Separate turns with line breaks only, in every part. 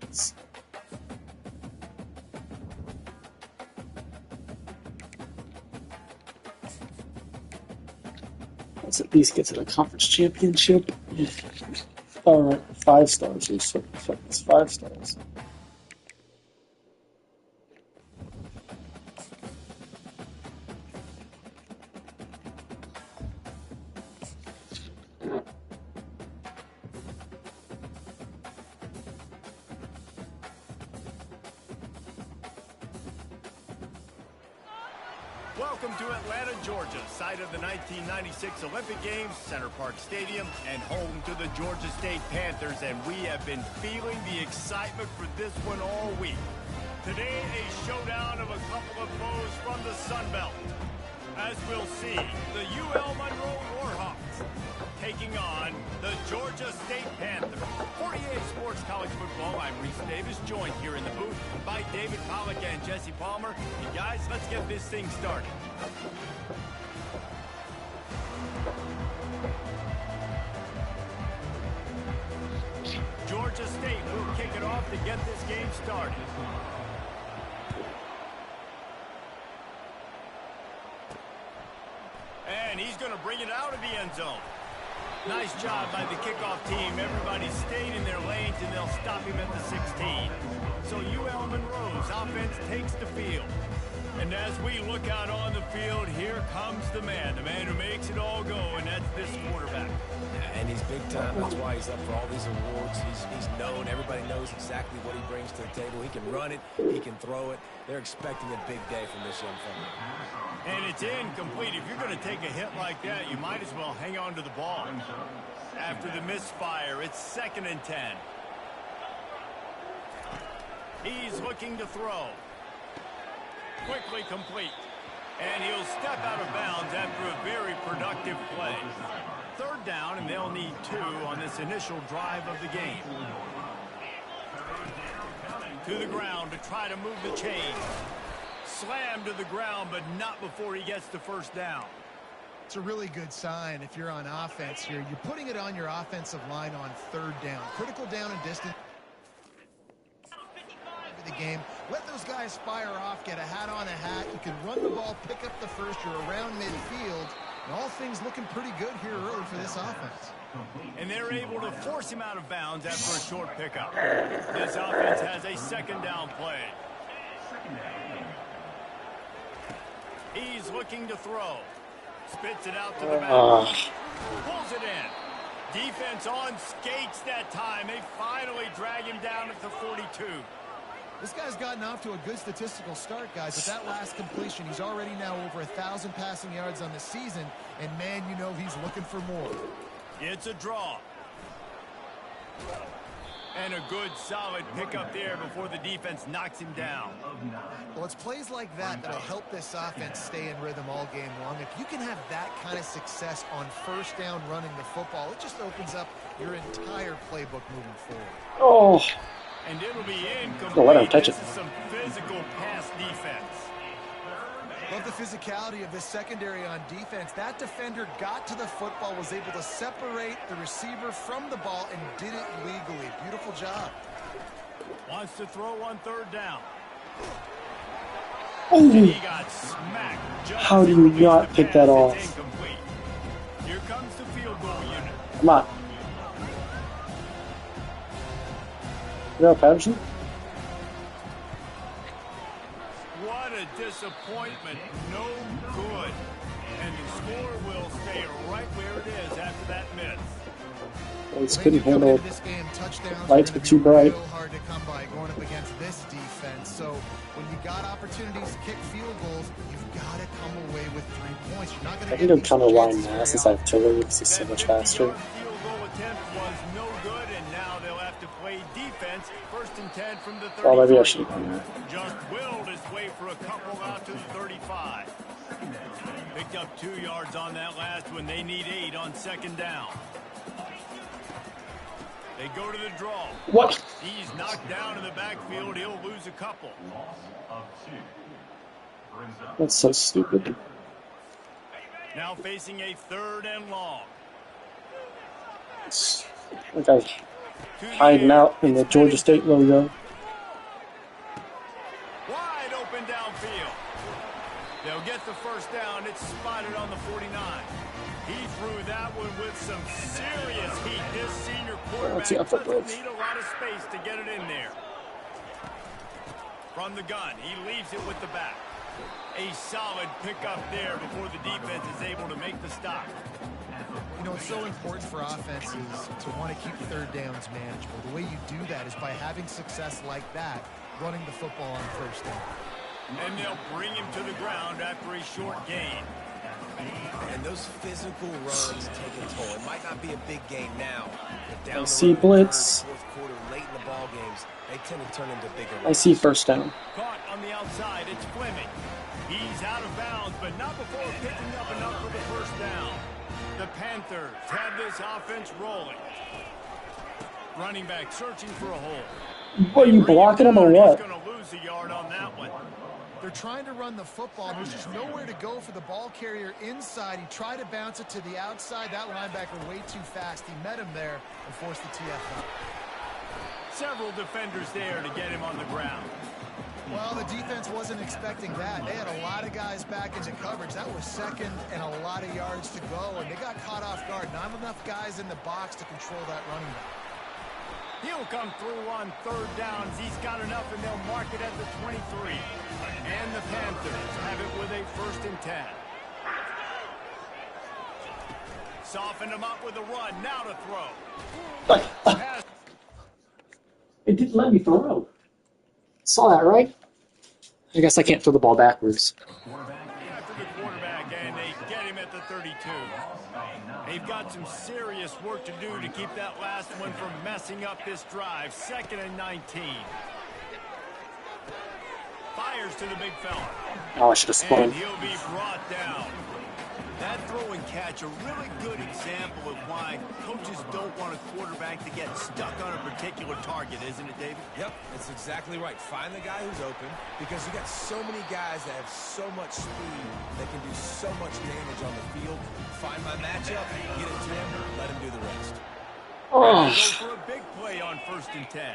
offense. Let's at least get to the conference championship. Alright, 5 stars. It's 5 stars.
Welcome to Atlanta, Georgia, site of the 1996 Olympic Games, Center Park Stadium, and home to the Georgia State Panthers, and we have been feeling the excitement for this one all week. Today, a showdown of a couple of foes from the Sun Belt. As we'll see, the UL Monroe Warhawks taking on the Georgia State Panthers. 48 Sports College Football, I'm Reese Davis, joined here in the booth by David Pollack and Jesse Palmer. And guys, let's get this thing started. Georgia State will kick it off to get this game started. And he's going to bring it out of the end zone. Nice job by the kickoff team. Everybody stayed in their lanes, and they'll stop him at the 16. So UL Monroe's offense takes the field. And as we look out on the field, here comes the man who makes it all go, and that's this quarterback.
Yeah, and he's big time. That's why he's up for all these awards. He's known. Everybody knows exactly what he brings to the table. He can run it. He can throw it. They're expecting a big day from this young fella.
And it's incomplete. If you're going to take a hit like that, you might as well hang on to the ball. After the misfire, it's 2nd and 10. He's looking to throw. Quickly complete. And he'll step out of bounds after a very productive play. 3rd down, and they'll need 2 on this initial drive of the game. To the ground to try to move the chain. Slammed to the ground, but not before he gets the 1st down.
It's a really good sign if you're on offense here. You're putting it on your offensive line on 3rd down. Critical down and distance. The game. Let those guys fire off, get a hat on a hat. You can run the ball, pick up the 1st. You're around midfield. And all things looking pretty good here early for this offense.
And they're able to force him out of bounds after a short pickup. This offense has a 2nd down play. He's looking to throw. Spits it out to the back. Pulls it in. Defense on skates that time. They finally drag him down at the 42.
This guy's gotten off to a good statistical start, guys. With that last completion, he's already now over 1,000 passing yards on the season. And, man, you know he's looking for more.
It's a draw. And a good, solid pickup there before the defense knocks him down.
Well, it's plays like that that'll help this offense stay in rhythm all game long. If you can have that kind of success on 1st down running the football, it just opens up your entire playbook moving forward.
Oh.
And it'll be incomplete.
Don't let him touch it.
This is some physical pass defense.
Love the physicality of this secondary on defense. That defender got to the football, was able to separate the receiver from the ball, and did it legally. Beautiful job.
Wants to throw on 3rd down.
Oh.
And he got smacked.
How do you not pick that off?
Incomplete. Here comes the field goal unit.
Come on. No, Patterson?
What a disappointment. No good. And the score will stay right where it is after that miss.
Lights couldn't handle
this game, touchdowns
lights were too bright.
real hard to come by going up against this defense. So when you got opportunities to kick field goals, you've got to come away with 3 points. You're not going to
I think I'm trying to line now since I have Tiller because he's so much faster.
Field goal attempt was no good, and now they'll have to play defense. 1st and 10 from the 30.
Oh, maybe I should have done that.
Just willed his way for a couple out to the 35. Picked up 2 yards on that last one. They need 8 on 2nd down. They go to the draw.
What?
He's knocked down in the backfield. He'll lose a couple.
That's so stupid.
Now facing a 3rd and long.
Okay.
To the
Hiding
air.
out in the
It's
Georgia State logo.
wide open downfield. They'll get the first down. It's spotted on the 49. He threw that one with some serious heat. This senior
Let's see how
quarterback
far it
doesn't
goes.
need a lot of space to get it in there. From the gun, he leaves it with the back. A solid pickup there before the defense is able to make the stop.
You know, it's so important for offenses to want to keep third downs manageable. The way you do that is by having success like that, running the football on first down.
And they'll bring him to the ground after a short gain.
And those physical runs take a toll. It might not be a big gain now, but down
I
the
see
road,
blitz.
third, fourth quarter, late in the ball games, they tend to turn into bigger
I
runs.
see first down.
Caught on the outside, it's Fleming. He's out of bounds, but not before picking up enough for the first down. The Panthers have this offense rolling. Running back searching for a hole.
What, are you blocking him or what?
He's going to lose a yard on that one.
They're trying to run the football. There's just nowhere to go for the ball carrier inside. He tried to bounce it to the outside. That linebacker way too fast. He met him there and forced the TFL.
Several defenders there to get him on the ground.
Well, the defense wasn't expecting that. They had a lot of guys back into coverage. That was second and a lot of yards to go, and they got caught off guard. Not enough guys in the box to control that running back.
He'll come through on third downs. He's got enough, and they'll mark it at the 23. And the Panthers have it with a 1st and 10. Soften him up with a run. Now to throw. Pass.
It didn't let me throw. Saw that, right? I guess I can't throw the ball backwards.
After the quarterback, and they get him at the 32. They've got some serious work to do to keep that last one from messing up this drive. 2nd and 19. Fires to the big fella.
Oh, I should have spun.
And he'll be brought down. That throw and catch, a really good example of why coaches don't want a quarterback to get stuck on a particular target, isn't it, David?
Yep, it's exactly right. Find the guy who's open, because you got so many guys that have so much speed that can do so much damage on the field. Find my matchup, get it to him, let him do the rest.
Oh,
Go for a big play on 1st and 10.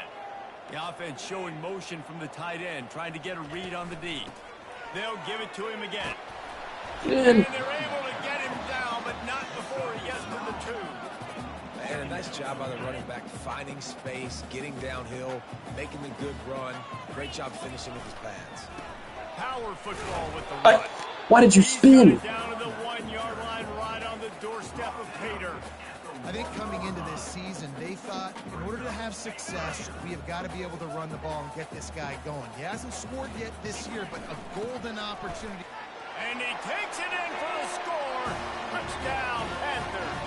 The offense showing motion from the tight end, trying to get a read on the D. They'll give it to him again. And
man.
they're able to get him down, but not before he gets to the 2.
And a nice job by the running back, finding space, getting downhill, making the good run. Great job finishing with his pads.
Power football with the run.
Why did you
He's got
spin?
it down to the 1-yard line, right on the doorstep of Pater.
I think coming into this season, they thought in order to have success, we have got to be able to run the ball and get this guy going. He hasn't scored yet this year, but a golden opportunity.
And he takes it in for the score. Touchdown, Panthers.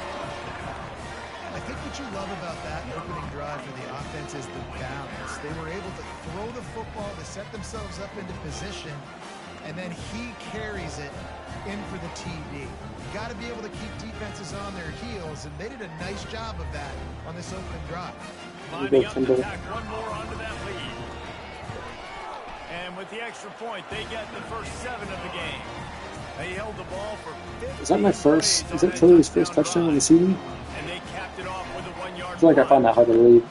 I think what you love about that opening drive for the offense is the balance. They were able to throw the football to set themselves up into position, and then he carries it in for the TD. You got to be able to keep defenses on their heels, and they did a nice job of that on this opening drive.
Lining up to tack one more onto that lead. And with the extra point, they get the first 7 of the game. They held the ball for 15
Is that my first?
plays
Is
on
that Philly's
touchdown
first touchdown
drive.
of the season?
And they capped it off with a 1-yard
I feel like I found that hard to believe.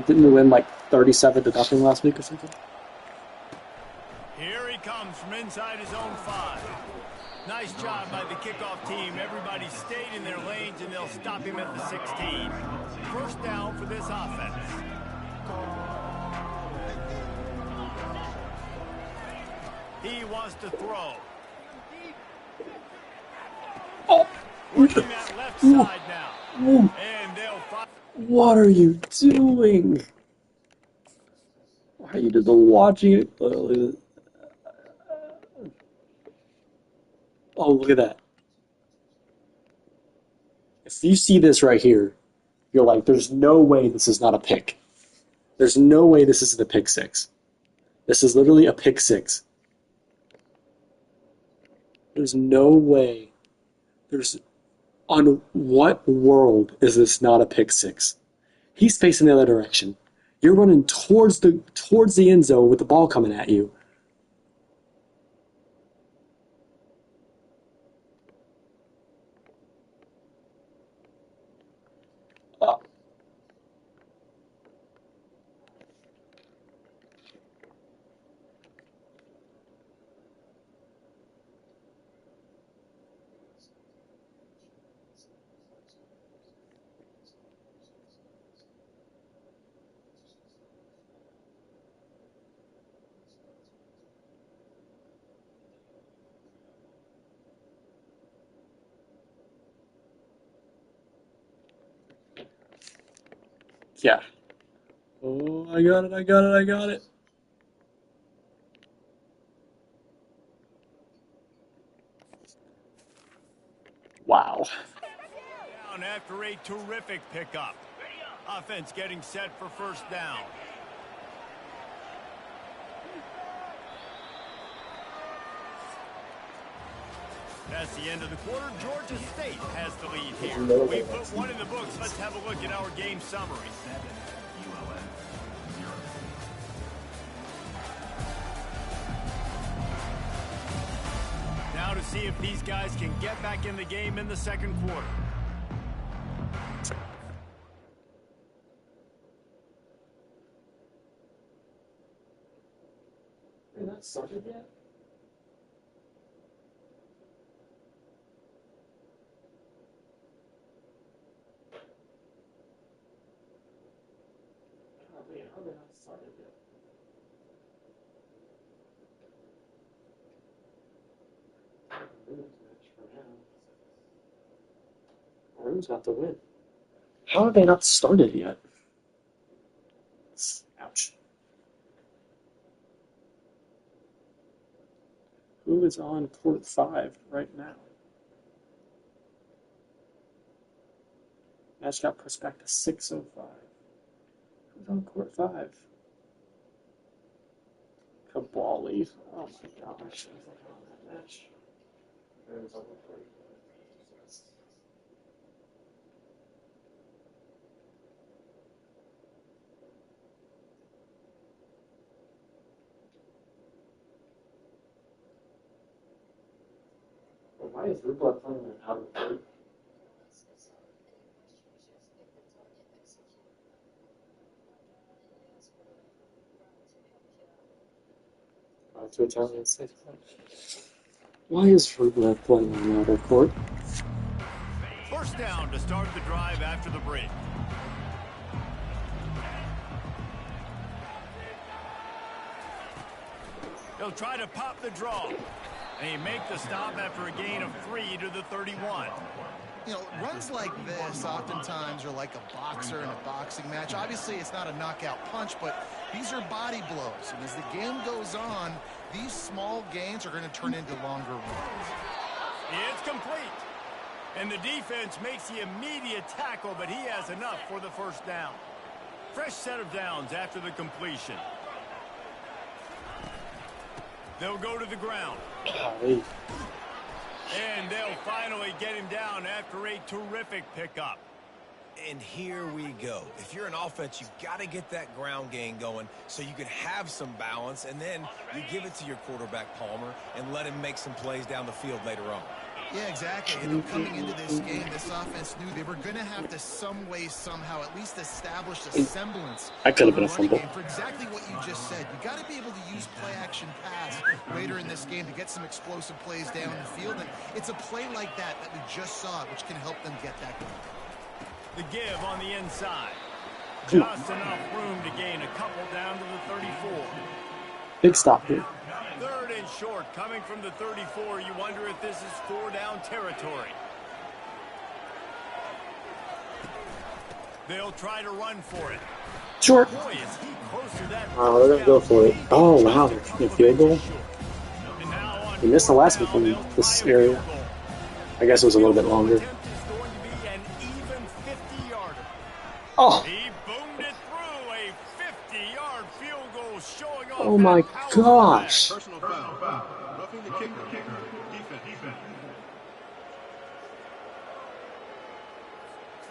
Didn't we win like 37-0 last week or something?
Here he comes from inside his own 5. Nice job by the kickoff team. Everybody stayed in their lanes, and they'll stop him at the 16. First down for this offense. He wants to throw.
Oh,
Working that left side now.
oh,
And they'll fire.
what are you doing? Why are you just watching it? Oh, look at that. If you see this right here, you're like, there's no way this is not a pick. There's no way this isn't a pick 6. This is literally a pick 6. There's no way. On what world is this not a pick 6? He's facing the other direction. You're running towards the end zone with the ball coming at you. Yeah. Oh, I got it, I got it, I got it. Wow.
Down after a terrific pickup. Offense getting set for first down. That's the end of the quarter. Georgia State has the lead here. We put one in the books. Let's have a look at our game summary. Now to see if these guys can get back in the game in the second quarter.
Are not started yet? How they not started yet? Maroon's got the win. How have they not started yet? Ouch. Who is on court 5 right now? Match got pushed back to 6:05. Who's on court 5? Kabali. Oh my gosh. I was like on that match. Why is Rublev playing an out of break? 2 Italian states. Why is Rublev playing on the other court?
First down to start the drive after the break. They'll try to pop the draw. They make the stop after a gain of 3 to the 31.
You know, runs like this oftentimes are like a boxer in a boxing match. Obviously, it's not a knockout punch, but these are body blows. And as the game goes on, these small gains are going to turn into longer runs.
It's complete. And the defense makes the immediate tackle, but he has enough for the first down. Fresh set of downs after the completion. They'll go to the ground.
Golly.
And they'll finally get him down after a terrific pickup.
And here we go. If you're an offense, you've got to get that ground game going so you can have some balance, and then you give it to your quarterback, Palmer, and let him make some plays down the field later on.
Yeah, exactly. And coming into this game, this offense knew they were going to have to some way, somehow, at least establish a semblance
I could have
of
been a
running
fumble.
game for exactly what you just said. You got to be able to use play-action pass later in this game to get some explosive plays down the field. And it's a play like that that we just saw, which can help them get that going.
The give on the inside. Just enough room to gain a couple down to the 34.
Big stop here.
3rd and short coming from the 34. You wonder if this is 4-down territory. They'll try to run for it.
Short.
Boy, is he close to that.
Oh, they're going to go for it. Oh, wow. They're kicking a field goal.
And now on
He missed the last one
down,
from
they'll
this
try a
area.
field goal.
I guess it was a little bit longer.
Attempt is going to be an even 50-yarder.
Oh,
He boomed it through. A 50-yard field goal showing off.
oh my
that power
gosh.
Personal foul. Roughing the kicker. Defense.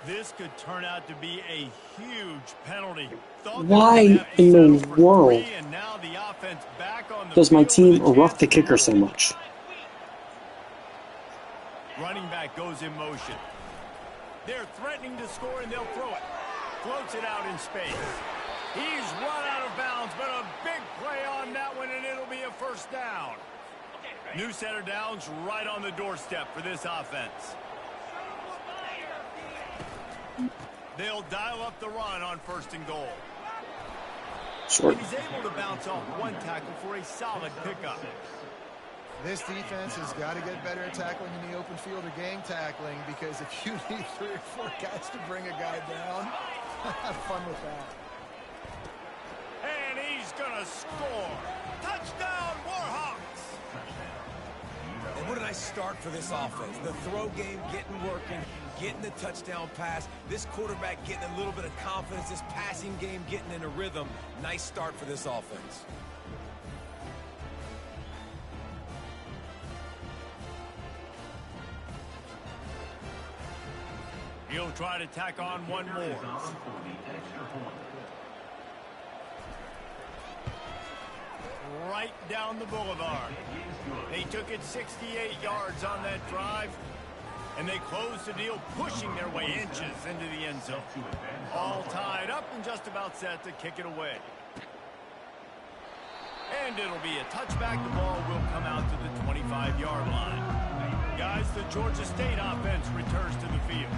This could turn out to be a huge penalty. Thought
Why
they would have to
in the
settle for
world
3, and now the offense back on the
does my
field
team
with a
rough the
chance to
kicker so
score.
much?
Running back goes in motion. They're threatening to score, and they'll throw it. Floats it out in space. He's run out of bounds, but a big play on that one, and it'll be a first down. New set of downs right on the doorstep for this offense. They'll dial up the run on 1st and goal.
Short.
And he's able to bounce off one tackle for a solid pickup.
This defense has got to get better at tackling in the open field or gang tackling, because if you need 3 or 4 guys to bring a guy down, have fun with that.
And he's going to score. Touchdown, Warhawks!
And what a nice start for this offense. The throw game getting working, getting the touchdown pass. This quarterback getting a little bit of confidence. This passing game getting in a rhythm. Nice start for this offense.
He'll try to tack on one more. Right down the boulevard. They took it 68 yards on that drive, and they closed the deal, pushing their way inches into the end zone. All tied up and just about set to kick it away. And it'll be a touchback. The ball will come out to the 25-yard line. Guys, the Georgia State offense returns to the field.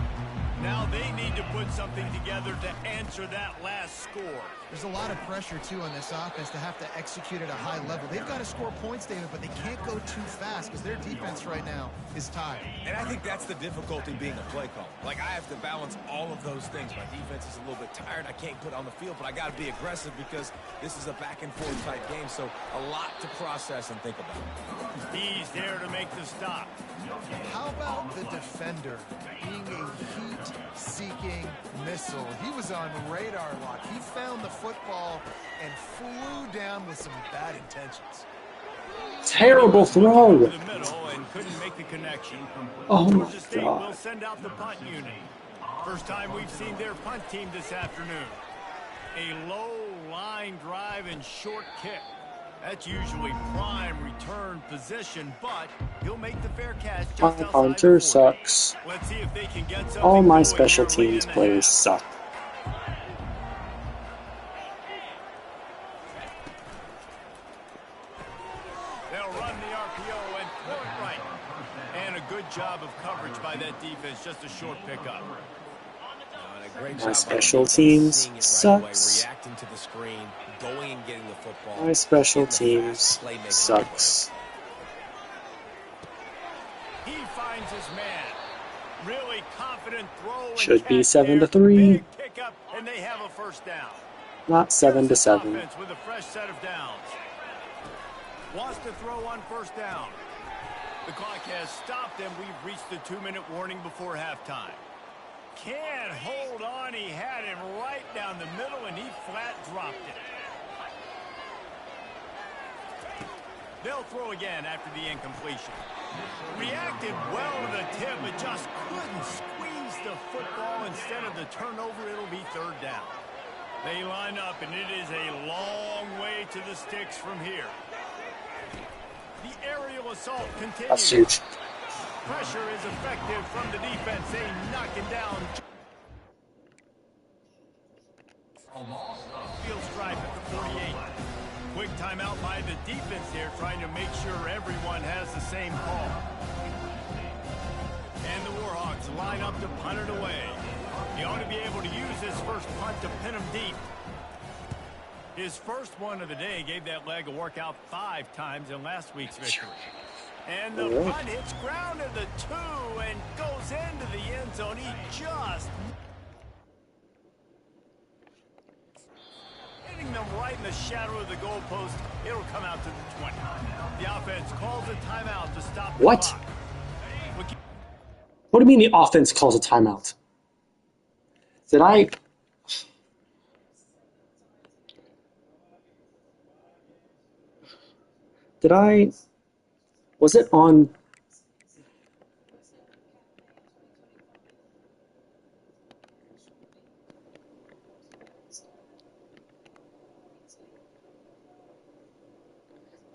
Now they need to put something together to answer that last score.
There's a lot of pressure, too, on this offense to have to execute at a high level. They've got to score points, David, but they can't go too fast because their defense right now is tired.
And I think that's the difficulty being a play call. Like, I have to balance all of those things. My defense is a little bit tired. I can't put on the field, but I got to be aggressive because this is a back-and-forth type game, so a lot to process and think about.
He's there to make the stop.
How about the defender being a heat-seeking missile? He was on radar lock. He found the football and flew down with some bad intentions.
Terrible throw.
To the middle and couldn't make the connection.
Oh my
Georgia State
God.
will send out the punt unit. First time we've seen their punt team this afternoon. A low line drive and short kick. That's usually prime return position, but he'll make the fair catch just outside
Hunter
the 40.
sucks.
Let's see if they can get something
All my
going
special
here late
teams
in the
players
half.
suck.
They'll run the RPO and throw it right. And a good job of coverage by that defense, just a short pickup.
Great
My
job
special
by
teams
seeing it right away,
sucks.
reacting to the screen, going and getting the football.
My special
getting the
teams
fast playmaking
sucks.
He finds his man. Really confident throw. and
Should be
catch
7 to
there.
3.
Big pickup, and they have a first down.
Not 7 to
Here's this
7.
offense with a fresh set of downs. Wants to throw on first down. The clock has stopped, and we've reached the 2-minute warning before halftime. Can't hold on. He had him right down the middle, and he flat dropped it. They'll throw again after the incompletion. Reacted well to the tip, but just couldn't squeeze the football. Instead of the turnover, it'll be third down. They line up, and it is a long way to the sticks from here. The aerial assault continues.
That's huge.
Pressure is effective from the defense. They knock it down. Field stripe at the 48. Quick timeout by the defense here, trying to make sure everyone has the same call. And the Warhawks line up to punt it away. He ought to be able to use his first punt to pin him deep. His first one of the day gave that leg a workout 5 times in last week's victory. And the punt hits ground at the 2 and goes into the end zone. He just hitting them right in the shadow of the goalpost. It'll come out to the 20. The offense calls a timeout to stop the
What?
clock.
What do you mean the offense calls a timeout? Did I... Was it on...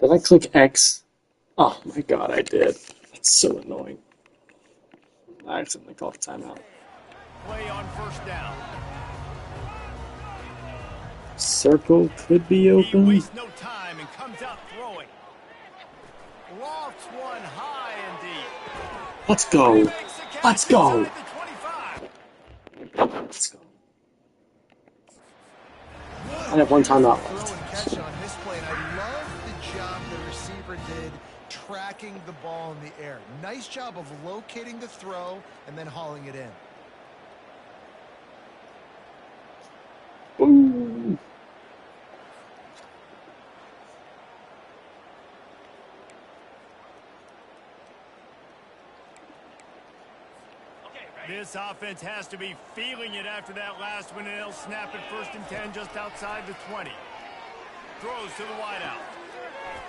Did I click X? Oh my god, I did. That's so annoying. I accidentally called a timeout.
Play on first down.
Circle could be
He
open.
wastes no time and comes out throwing. Lofts one high and deep.
Let's go.
He makes the catch
Let's go.
inside the 25.
Let's go. I have one timeout
Throw
left.
and catch on this play, and I love the job the receiver did tracking tracking the ball in the air. Nice job of locating the throw and then hauling it in.
Ooh.
This offense has to be feeling it after that last one, and they'll snap it 1st and 10 just outside the 20. Throws to the wideout.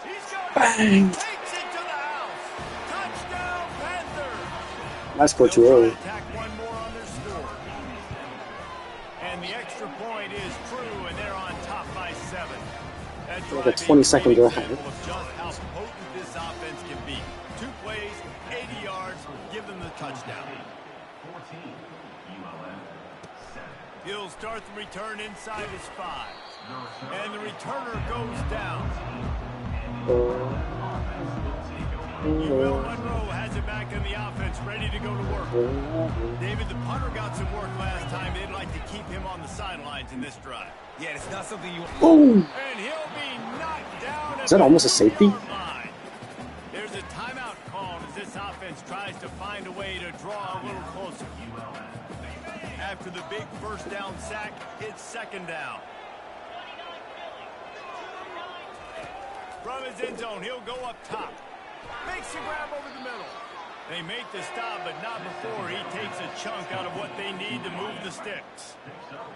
He's got
Bang!
takes it to the house. Touchdown, Panthers.
I scored too early.
Attack one more on their score. And the extra point is true, and they're on top by 7. That
Like a
drive
20-second
is a great
drive.
example of just how potent this offense can be. 2 plays, 80 yards, give them the touchdown. He'll start the return inside his 5. And the returner goes down. Will Monroe has it back in the offense, ready to go to work. David, the punter got some work last time. They'd like to keep him on the sidelines in this drive.
Yeah, it's not something you...
Boom!
And he'll be knocked down.
Is that almost a safety?
Line. There's a timeout called as this offense tries to find a way to draw a little closer. After the big 1st down sack, it's 2nd down. From his end zone, he'll go up top. Makes a grab over the middle. They make the stop, but not before he takes a chunk out of what they need to move the sticks.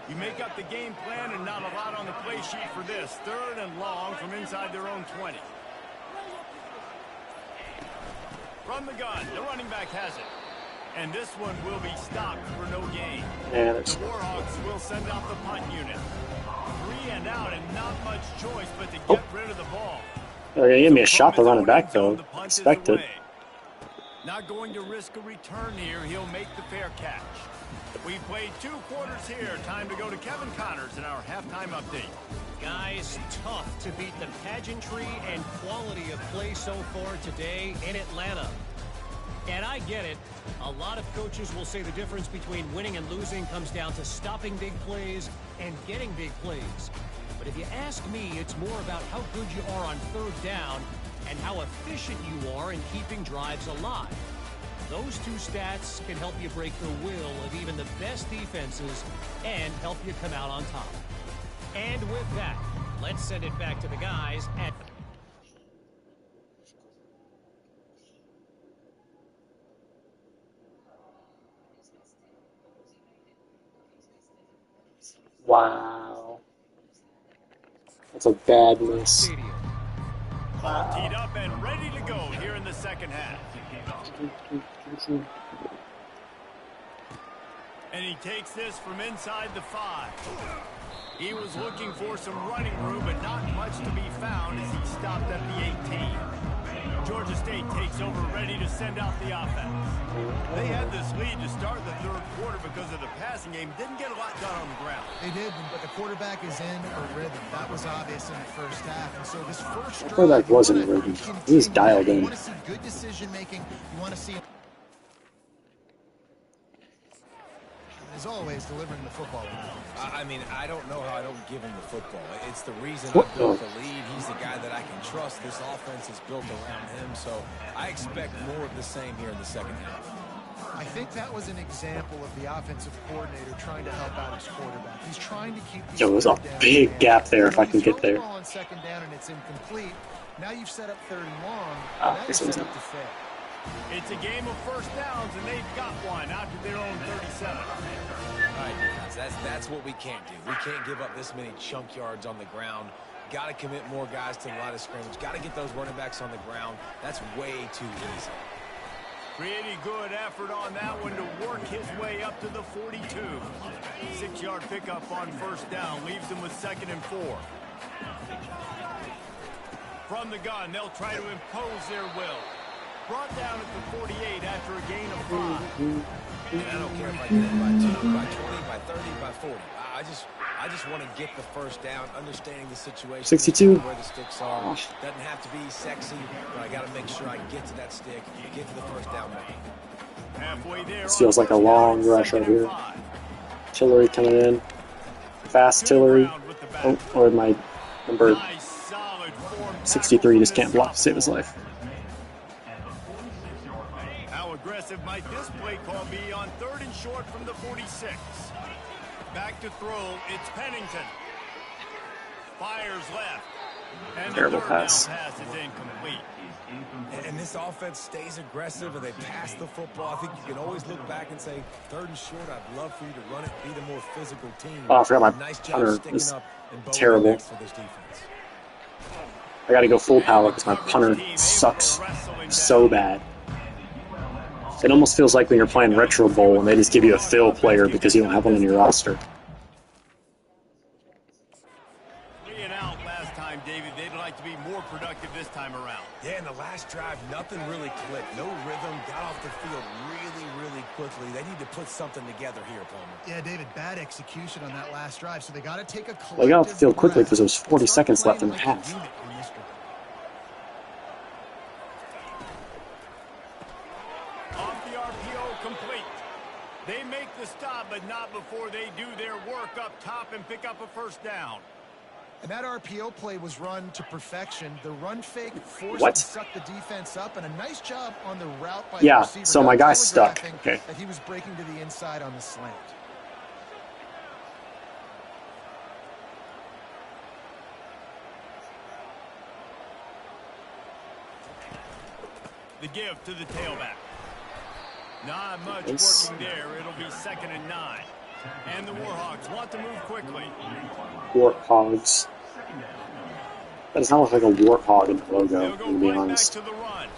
You make up the game plan and not a lot on the play sheet for this. 3rd and long from inside their own 20. From the gun, the running back has it. And this one will be stopped for no gain.
Yeah,
The Warhawks will send out the punt unit. 3 and out and not much choice but to get rid of the ball.
They're gonna give me a shot to run it back though. Expect it.
Not going to risk a return here. He'll make the fair catch. We've played 2 quarters here. Time to go to Kevin Connors in our halftime update.
Guys, tough to beat the pageantry and quality of play so far today in Atlanta. And I get it. A lot of coaches will say the difference between winning and losing comes down to stopping big plays and getting big plays. But if you ask me, it's more about how good you are on 3rd down and how efficient you are in keeping drives alive. Those 2 stats can help you break the will of even the best defenses and help you come out on top. And with that, let's send it back to the guys at...
Wow. That's a bad miss.
Stadium.
All teed up and ready to go here in the 2nd half. And he takes this from inside the 5. He was looking for some running room, but not much to be found as he stopped at the 18. Georgia State takes over, ready to send out the offense. They had this lead to start the 3rd quarter because of the passing game. Didn't get a lot done on the ground.
They did, but the quarterback is in a rhythm. That was obvious in the 1st half. And so this first drive,
Quarterback wasn't in a rhythm. He was dialed in.
You want to see good decision making. You want to see, as always, delivering the football.
I mean, I don't know how I don't give him the football. It's the reason
What?
I built the lead. He's the guy that I can trust. This offense is built around him, so I expect more of the same here in the 2nd half.
I think that was an example of the offensive coordinator trying to help out his quarterback. He's trying to keep these
Yo, there's a
third downs
big
in.
gap there if I can
You
get
throw the
there.
ball on 2nd down and it's incomplete. Now you've set up 3rd and long.
Ah,
Now you're
this
set
one's
up
not.
to fail.
It's a game of 1st downs, and they've got one out to their own 37.
All right, defense, that's what we can't do. We can't give up this many chunk yards on the ground. Got to commit more guys to the line of scrimmage. Got to get those running backs on the ground. That's way too easy.
Pretty good effort on that one to work his way up to the 42. 6-yard pickup on 1st down leaves him with 2nd and 4. From the gun, they'll try to impose their will. Brought down at the 48 after a gain of 5.
And I don't care if I get it by 2, by 20, by 30, by 40. I just want to get the 1st down, understanding the situation.
62.
Where the sticks are. Doesn't have to be sexy, but I got to make sure I get to that stick, get to the 1st down mark.
Halfway there.
This feels like a long rush right here. Tillery coming in. Fast Tillery. Oh, or my number
Nice, solid form
63 just
tackle
can't
from
block to
this
save his life.
aggressive might this play call be on 3rd and short from the 46? Back to throw, it's Pennington. Fires left. And
Terrible
the 3rd
pass.
down pass is incomplete.
And this offense stays aggressive and they pass the football. I think you can always look back and say, 3rd and short, I'd love for you to run it, be the more physical team.
Oh, I forgot my
Nice
punter
job sticking
is
up and bowling
terrible.
next for this defense.
I gotta go full power because my punter sucks so bad. It almost feels like when you're playing Retro Bowl and they just give you a fill player because you don't have one on your roster.
3 and out last time, David. They'd like to be more productive this time around.
Yeah, in the last drive, nothing really clicked. No rhythm, got off the field really quickly. They need to put something together here, Palmer.
Yeah, David, bad execution on that last drive, so they got to take a collective
They got off the field quickly
breath
because there was 40
and start
seconds left in the
playing like a
half.
unit on this drive.
Off the RPO, complete. They make the stop, but not before they do their work up top and pick up a 1st down.
And that RPO play was run to perfection. The run fake forced
What?
and sucked the defense up, and a nice job on the route by
Yeah,
the receiver.
so my
Not
guy's stuck.
telegraphing
Okay.
that he was breaking to the inside on the slant.
The give to the tailback. Not much
Nice.
working there. It'll be 2nd and 9. And the Warhawks want to move quickly.
Warthogs. That does not look like a warthog in the logo,
They'll go
to be
right back
honest.
to the run.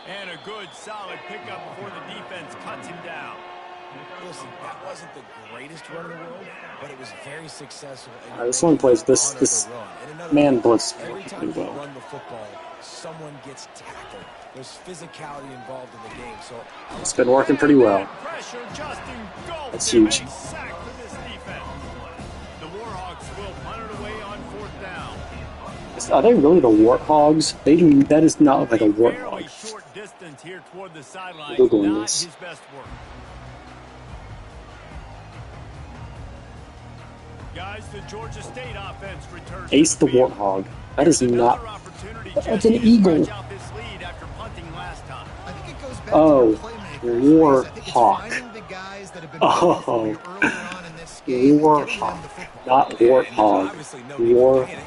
And a good, solid pickup before the defense cuts him down.
Listen, that wasn't the greatest run in the world, but it was very successful. And
Alright, this one plays this
honor
this
the run. And another
man
thing,
blitz
every
pretty
time you
well.
run the football, someone gets tackled. There's physicality involved in the game. So
It's been working pretty well.
Pressure just engulfed
That's
him.
huge.
A sack for this defense. The Warhawks will punt it away on 4th down.
Are they really the Warthogs? They do. That does not look like a
Fairly
warthog.
short distance here toward the sideline.
Googling
Not
this.
his best work. Guys, the Georgia State offense returns.
Ace
to
the
the field.
Warthog. That is
Another
not.
opportunity,
That's
Jesse,
an
to
eagle.
stretch out this lead after punting last time.
I think it goes back
Oh,
to our playmakers. I think it's
Warhawk.
finding the guys that have been
Oh.
waiting for you earlier on in this game and getting them
Warhawk,
the football.
not warthog.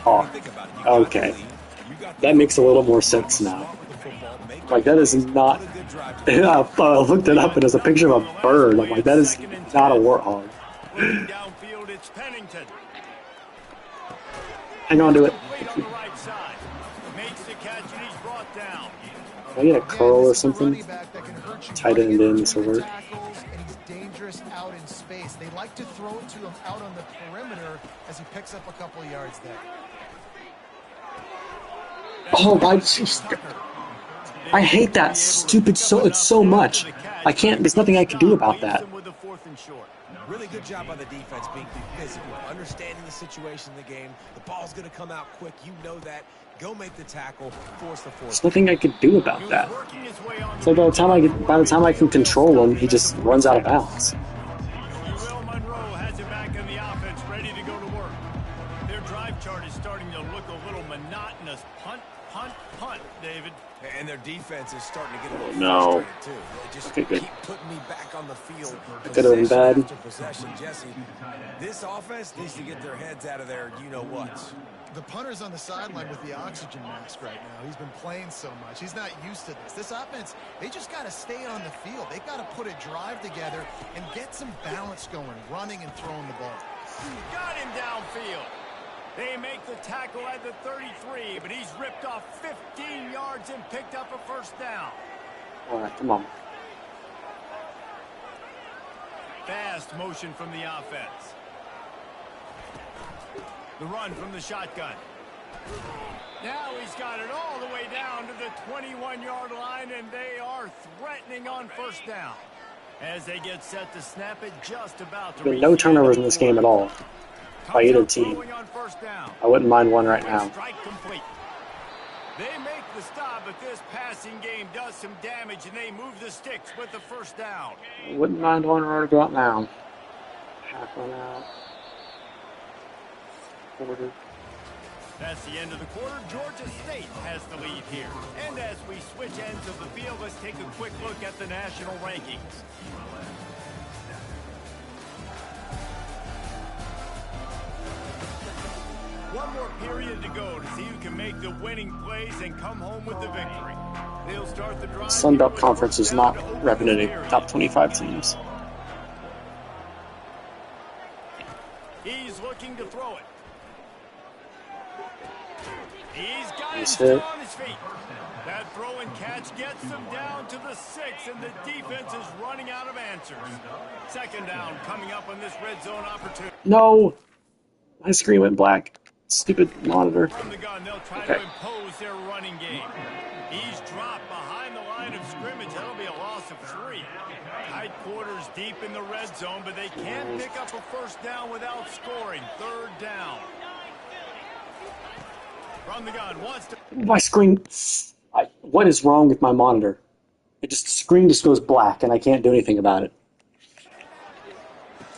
Warhawk. Okay, that makes a little more sense now. Like that is not. I looked it up and there's a picture of a bird. I'm like, that is not a warthog.
Looking downfield, it's Pennington.
Hang on to it.
Complete on the right side. Makes the catch and he's brought down.
Can I get a curl or
This is a
something?
running back that can hurt you
Tight
running
end in,
between
so
the
we're-
tackles, and he's dangerous out in space. They like to throw it to him out on the perimeter as he picks up a couple of yards there.
Oh my! I hate that stupid so much. I can't. There's nothing I can do about that.
With the 4th and short.
really good job by the defense being physical, understanding the situation in the game. The ball's going to come out quick. You know that. Go make the tackle, force the
There's
force.
nothing I could do about that.
Working his way on
So by the time I can control him, he just runs out of bounds.
Will Monroe has it back in the offense, ready to go to work. Their drive chart is starting to look a little monotonous. Punt, punt, punt, David.
And their defense is starting to get a little
No.
frustrated, too. They just
Okay, good.
keep putting me back on the field.
That could have been bad.
Possession after possession. Jesse, this offense needs to get their heads out of their you-know-what.
The punter's on the sideline with the oxygen mask right now. He's been playing so much. He's not used to this. This offense, they just got to stay on the field. They've got to put a drive together and get some balance going, running and throwing the ball.
Got him downfield. They make the tackle at the 33, but he's ripped off 15 yards and picked up a 1st down.
All right, come on.
Fast motion from the offense. The run from the shotgun. Now he's got it all the way down to the 21-yard line, and they are threatening on 1st down. As they get set to snap it, just about to
There have been no turnovers in this game at all by either
Comes up
team.
throwing on 1st down.
I wouldn't mind one right now.
Strike complete. They make the stop, but this passing game does some damage, and they move the sticks with the 1st down.
I wouldn't mind one right about now. Half one out. Quarter.
That's the end of the quarter. Georgia State has the lead here. And as we switch ends of the field, let's take a quick look at the national rankings. One more period to go to see who can make the winning plays and come home with the victory. They'll start the drive.
Sun Belt Conference is not representing top 25 teams.
He's looking to throw it. He's got
Nice
him
hit.
on his feet. That throw and catch gets him down to the 6, and the defense is running out of answers. Second down coming up on this red zone opportunity.
No! My screen went black. Stupid monitor.
From the gun, they'll try
Okay.
to impose their running game. He's dropped behind the line of scrimmage. That'll be a loss of 3. Tight quarters deep in the red zone, but they can't pick up a first down without scoring. Third down. From the gun, wants to...
My screen... what is wrong with my monitor? The screen just goes black and I can't do anything about it.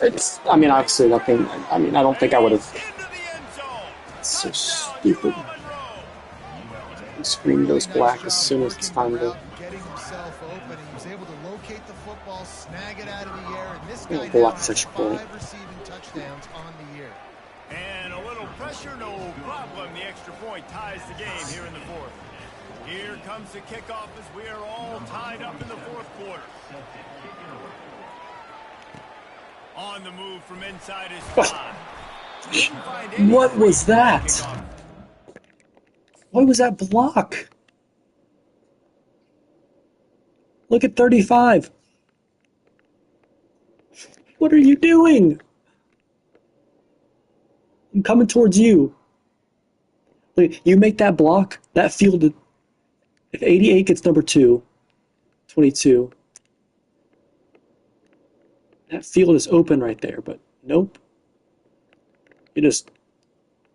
It's... I mean, obviously nothing... I mean, I don't think I would have...
Into the end zone.
It's so stupid. The screen goes black as soon as it's time to...
Getting himself open, he was able to locate the football, snag it out of the air, and this
Oh,
guy
block
now has
such a point.
5 receiving touchdowns on the year.
And a little pressure, no problem. The extra point ties the game here in the fourth. Here comes the kickoff as we are all tied up in the fourth quarter. On the move from inside his spot.
What was that? What was that block? Look at 35. What are you doing? I'm coming towards you. Look, you make that block, that field. If 88 gets number 2, 22, that field is open right there, but nope. You just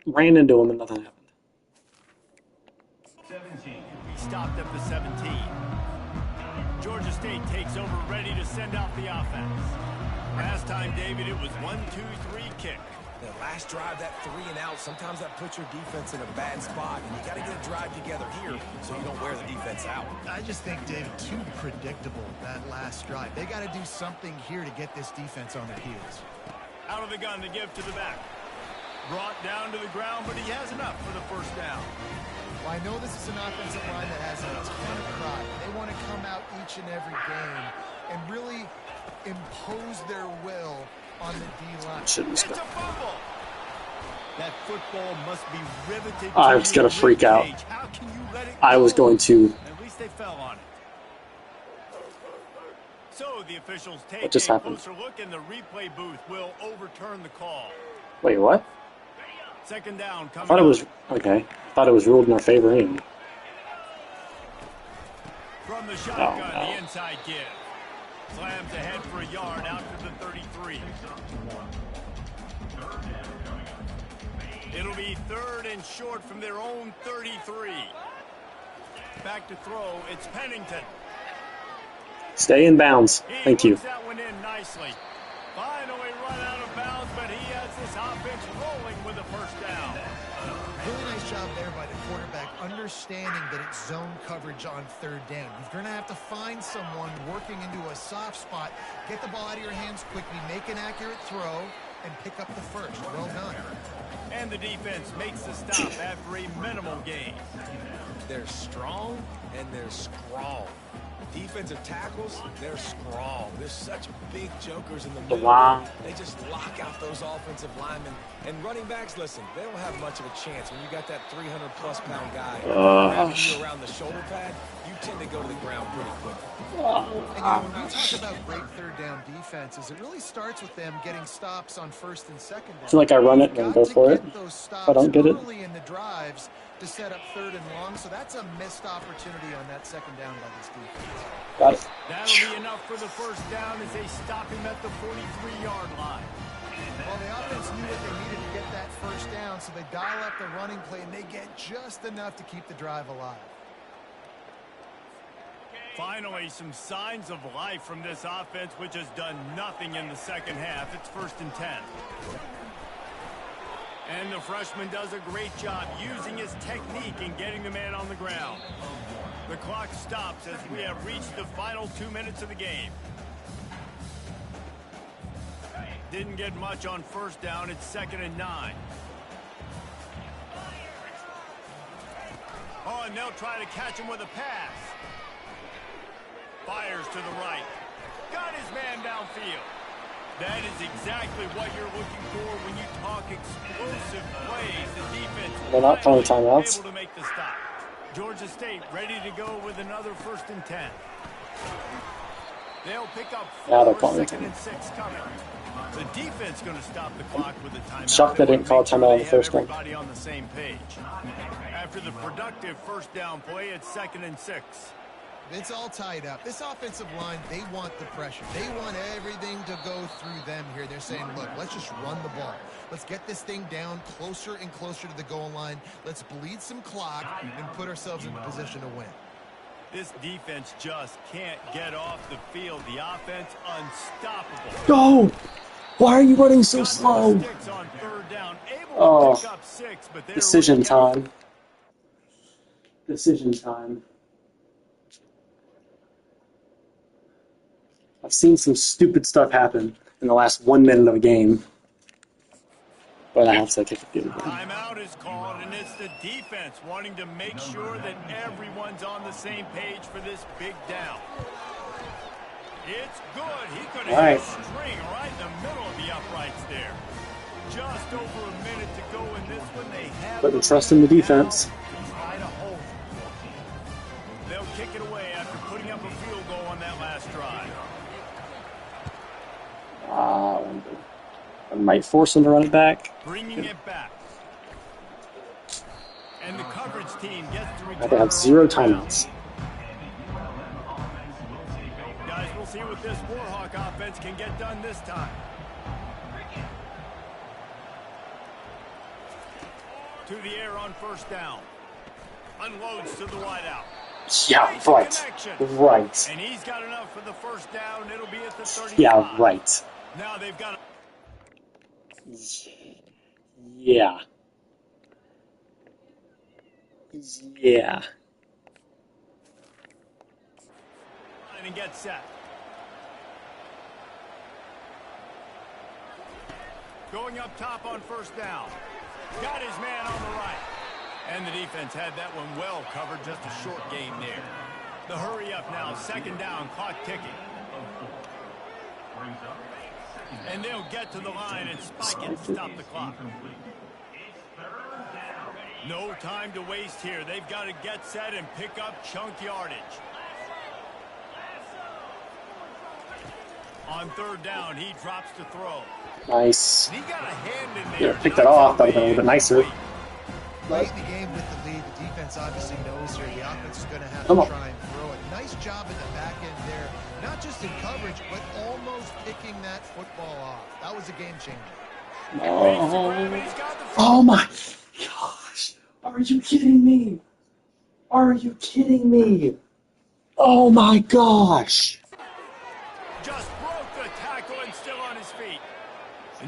ran into him and nothing happened.
17. He stopped at the 17. Georgia State takes over, ready to send out the offense. Last time, David, it was 1-2-3 kick.
That last drive, that 3 and out, sometimes that puts your defense in a bad spot, and you got to get a drive together here so you don't wear the defense out.
I just think, David, too predictable, that last drive. They got to do something here to get this defense on their heels.
Out of the gun to give to the back. Brought down to the ground, but he has enough for the first down.
Well, I know this is an offensive line that has a ton of pride. They want to come out each and every game and really impose their will on the D-line.
It's a fumble. That football must be riveted.
I was going to freak out.
How can you let it
I was
go?
going to...
At least they fell on it. So the officials take
What just
a
happened?
closer look, and the replay booth will overturn the call.
Wait, what?
Second down
I
coming
thought it was...
up.
Okay. I thought it was ruled in our favor anyway.
From the shotgun,
Oh, no.
the inside give. Slams ahead for a yard out to the 33. It'll be third and short from their own 33. Back to throw, it's Pennington.
Stay in bounds.
He
Thank you.
puts that one in nicely. Finally run out of bounds, but he has this offense rolling with a first down.
Really nice job there by the quarterback, understanding that it's zone coverage on third down. You're going to have to find someone working into a soft spot, get the ball out of your hands quickly, make an accurate throw, and pick up the first. Well done.
And the defense makes the stop after a minimal gain.
They're strong and they're scrawl. Defensive tackles, they're scrawl. They're such big jokers in the middle.
Wow.
They just lock out those offensive linemen. And running backs, listen, they don't have much of a chance. When you got that 300-plus pound guy grabbing you around the shoulder pad, you tend to go to the ground pretty quick.
And you know, when we talk about great third down defenses, it really starts with them getting stops on first and second down.
I feel like I run it and
You've
go
got to
for
get
it.
those
If I don't get it.
stops early in the drives to set up third and long, so that's a missed opportunity on that second down by this defense.
Got it.
That'll be enough for the first down as they stop him at the 43-yard line.
Well, the offense knew what they needed to get that first down, so they dial up the running play, and they get just enough to keep the drive alive.
Finally, some signs of life from this offense, which has done nothing in the second half. It's 1st and 10. And the freshman does a great job using his technique and getting the man on the ground. The clock stops as we have reached the final 2 minutes of the game. Didn't get much on first down. It's 2nd and 9. Oh, and they'll try to catch him with a pass. Fires to the right. Got his man downfield. That is exactly what you're looking for when you talk explosive plays. The defense
They're not calling timeouts.
able to make the stop. Georgia State ready to go with another 1st and 10. They'll pick up
Now they're
4,
calling
2nd and 6 coming. The defense going to stop the clock with a timeout.
Shocked they didn't call a timeout on the first one.
Everybody on the same page. After the productive first down play, it's 2nd and 6.
It's all tied up. This offensive line, they want the pressure. They want everything to go through them here. They're saying, look, let's just run the ball. Let's get this thing down closer and closer to the goal line. Let's bleed some clock and put ourselves in a position to win.
This defense just can't get off the field. The offense unstoppable.
Go! Why are you running so slow?
Sticks on 3rd down, able to
Oh,
pick up 6, but they're
decision
already out.
time. Decision time. I've seen some stupid stuff happen in the last 1 minute of a game, but I have to kick the field goal.
Timeout is called, and it's the defense wanting to make sure that everyone's on the same page for this big down. It's good. He could have hit a string right in the middle of the uprights there. Just over a minute to go in this one. They have
Putting trust in the defense.
He's right a hold. They'll kick it away after putting up a field goal on that last drive.
I might force him to run it back.
Bringing it back. And the coverage team gets to return.
I have 0 timeouts.
Guys, we'll see what this Warhawk offense can get done this time. To the air on first down. Unloads to the wideout.
Yeah, right. Right.
And he's got enough for the first down. It'll be at the 35.
Yeah, right.
Now they've got
Yeah. Yeah.
and get set. Going up top on first down. Got his man on the right. And the defense had that one well covered. Just a short game there. The hurry up now. 2nd down. Clock ticking. And they'll get to the line and spike it and stop the clock. No time to waste here. They've got to get set and pick up chunk yardage. On 3rd down, he drops to throw.
Nice.
He got a hand in there.
Yeah, pick that off. That would have been a little bit nicer.
Late in the game with the lead, the defense obviously knows here the offense is going to have
Come
to
on.
try and throw it. Nice job in the back end there. Not just in coverage, but almost picking that football off. That was a game changer.
Oh my gosh. Are you kidding me? Are you kidding me? Oh my gosh.
Just broke the tackle and still on his feet.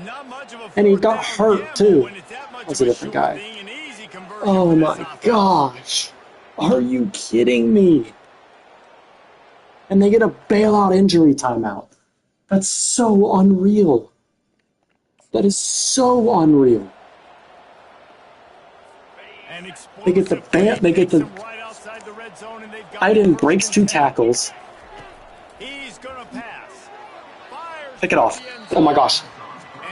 Not much of a
And he
fourth
got
down
hurt,
gamble
too.
when it's that much
That's
of
a different
sure
guy.
thing, an easy conversion
Oh
for this
my
offense.
gosh. Are you kidding me? And they get a bailout injury timeout. That's so unreal. That is so unreal.
An
They get the
explosive
ban- they get the-
takes him right outside the red zone, and they've got
Iden
first
breaks
and
2
10.
tackles.
He's gonna pass. Fires
Pick it off.
for the end
Oh my
zone.
gosh.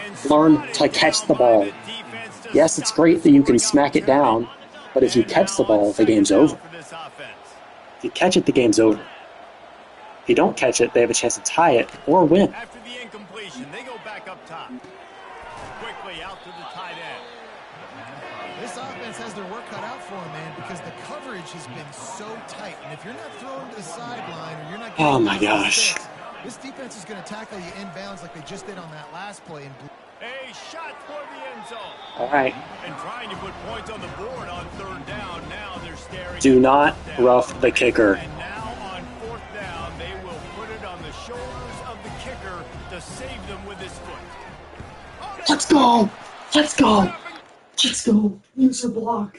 And
Learn
swatted
to catch
down
the
by
ball.
the defense to
Yes, it's
stop
great that you can
the
smack it
scoring
down, but if you
And
catch the
now on
ball, the
2nd
game's
down
over.
for this offense.
If you catch it, the game's over. If you don't catch it, they have a chance to tie it or win.
After the incompletion, they go back up top. Quickly out to the tight end.
This offense has their work cut out for them, man, because the coverage has been so tight. And if you're not throwing to the sideline or you're not
Oh
getting
my
past the
gosh.
sticks, this defense is going to tackle you inbounds like they just did on that last play. And
A shot toward the end zone.
All right.
And trying to put points on the board on 3rd down. Now they're staring.
Do
at
not
4th down.
rough the kicker.
And now on 4th down, they will put it on the shoulders of the kicker to save them with his foot. Oh,
Let's go. Let's go. Let's go. User block.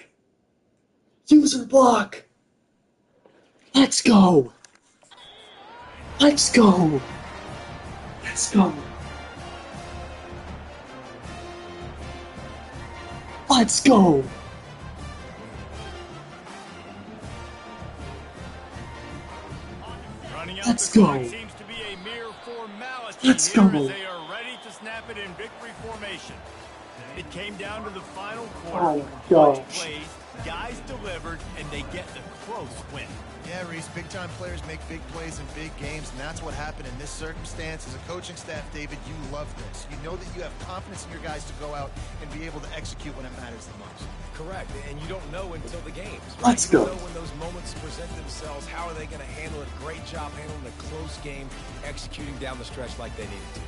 User block. Let's go. Let's go. Let's go. Let's go. Let's go.
Seems to be a mere formality.
Let's go.
As they are ready to snap it in victory formation. It came down to the final quarter.
Oh,
gosh. Plays, guys delivered, and they get the close win.
Yeah, Reese, big-time players make big plays in big games, and that's what happened in this circumstance. As a coaching staff, David, you love this. You know that you have confidence in your guys to go out and be able to execute when it matters the most.
Correct, and you don't know until the games.
Right? Let's go.
You don't know when those moments present themselves. How are they going to handle it? Great job handling a close game, executing down the stretch like they needed to.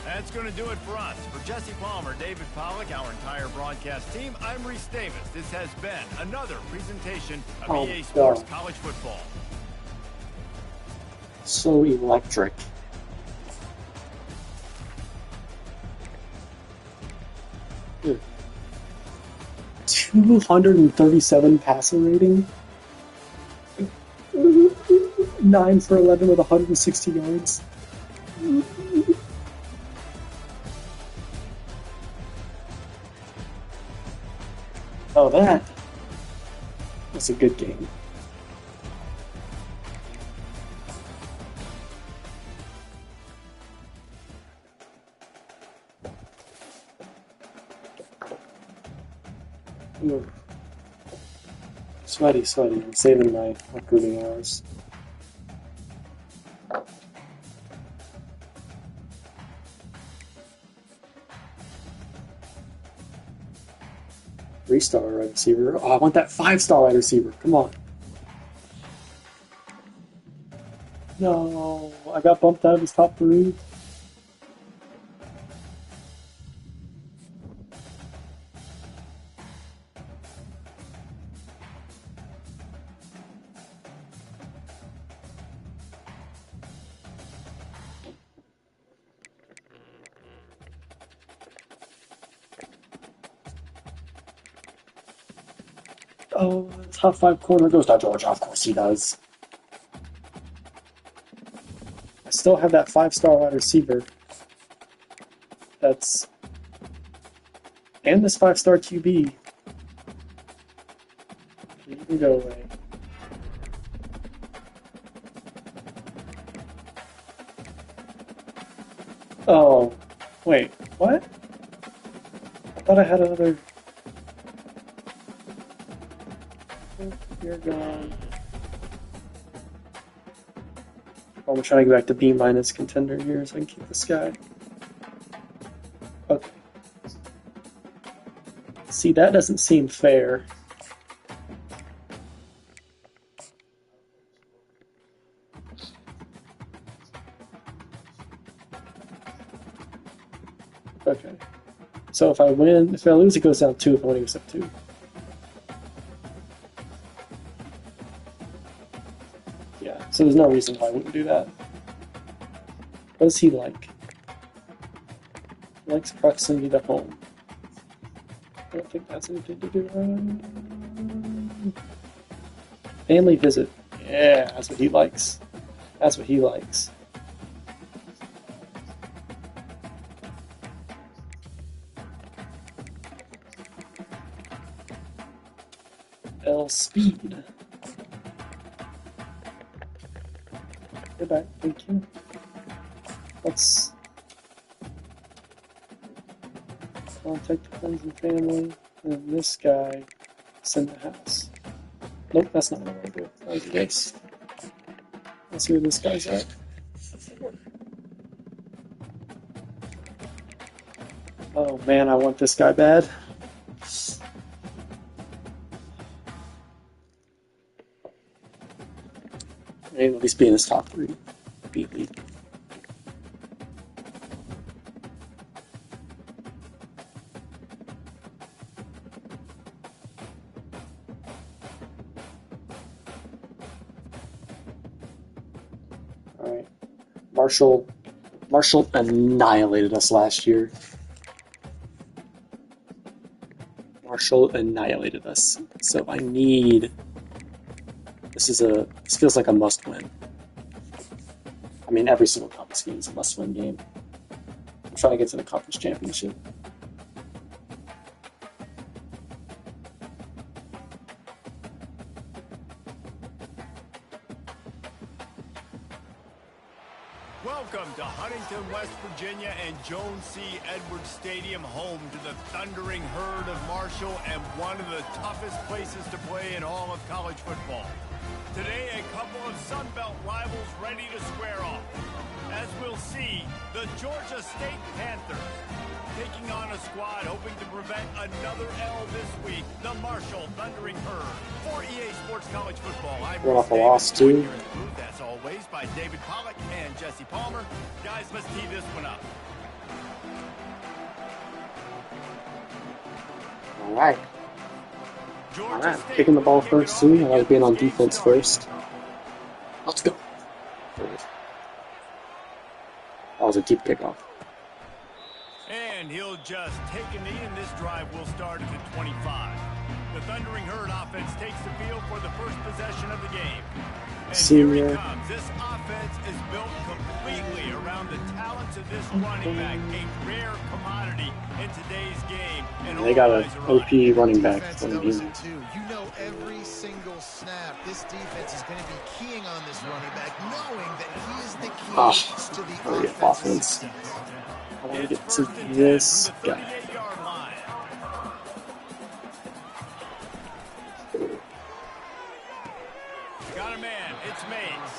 That's going to do it for us. For Jesse Palmer, David Pollack, our entire broadcast team, I'm Reese Davis. This has been another presentation of EA Sports College Football.
So electric. Good. 237 passer rating. 9 for 11 with 160 yards. Oh, that was a good game. Ooh. Sweaty. I'm saving my recruiting hours. Three-star wide receiver. Oh, I want that 5-star wide receiver. Come on. No, I got bumped out of his top 3. Oh, the top 5 corner goes to Georgia. Of course he does. I still have that 5-star wide receiver. And this 5-star QB. You can go away. Oh, wait, what? I thought I had another... You're gone. I'm trying to get back to B- contender here so I can keep this guy. Okay. See, that doesn't seem fair. Okay. So if I lose, it goes down 2. If I win, it goes up 2. So there's no reason why I wouldn't do that. What does he like? He likes proximity to home. I don't think that's anything to do. Family visit. Yeah, that's what he likes. That's what he likes. L speed. Goodbye, thank you. Let's contact friends and family, and this guy send the house. Nope, that's not what I want to do. I do this. Let's see where this guy's at. Oh man, I want this guy bad. Maybe at least be in his top 3. Beat me. Alright. Marshall annihilated us last year. Marshall annihilated us. So I need... This feels like a must-win. I mean, every single conference game is a must-win game. I'm trying to get to the conference championship.
Welcome to Huntington, West Virginia and Jones C. Edwards Stadium, home to the Thundering Herd of Marshall and one of the toughest places to play in all of college football. Today, a couple of Sun Belt rivals ready to square off. As we'll see, the Georgia State Panthers taking on a squad hoping to prevent another L this week, the Marshall Thundering Herd. For EA Sports College Football, I'm
Run off a loss, too.
as always, by David Pollack and Jesse Palmer. Guys, let's tee this one up.
All right. Kicking the ball first, too. I like being on defense first. Let's go. That was a deep kickoff.
And he'll just take a knee, and this drive will start at the 25. The Thundering Herd offense takes the field for the first possession of the game. And here he comes. This offense is built completely around the talents of this running back, a rare commodity in today's game. And
they got an OP running back.
You know every single snap, this defense is going to be keying on this running back, knowing that he is the key to the offense.
I want to get to this guy.
Got a man, it's Mays.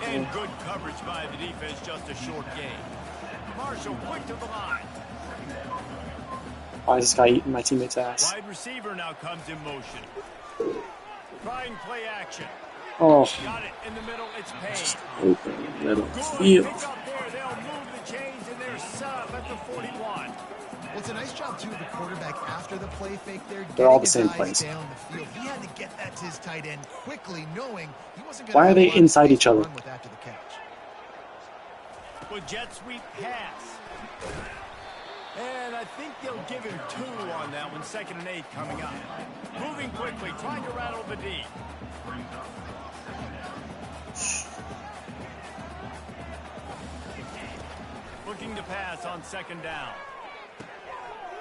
And good coverage by the defense, just a short gain. Marshall quick to the line.
Why is this guy eating my teammate's ass?
Wide receiver now comes in motion. Trying play action.
Oh.
Got it in the middle, it's Payne.
Just open middle field.
They'll move the chains and they're set up at the 41.
Well, it's a nice job, too, of the quarterback after the play fake there.
They're all the same plays.
Down the field. He had to get that to his tight end quickly, knowing he wasn't going to.
Why are they inside each other?
After the catch.
With jet sweep pass. And I think they'll give him 2 on that one. 2nd and 8 coming up. Moving quickly, trying to rattle the D. Looking to pass on 2nd down.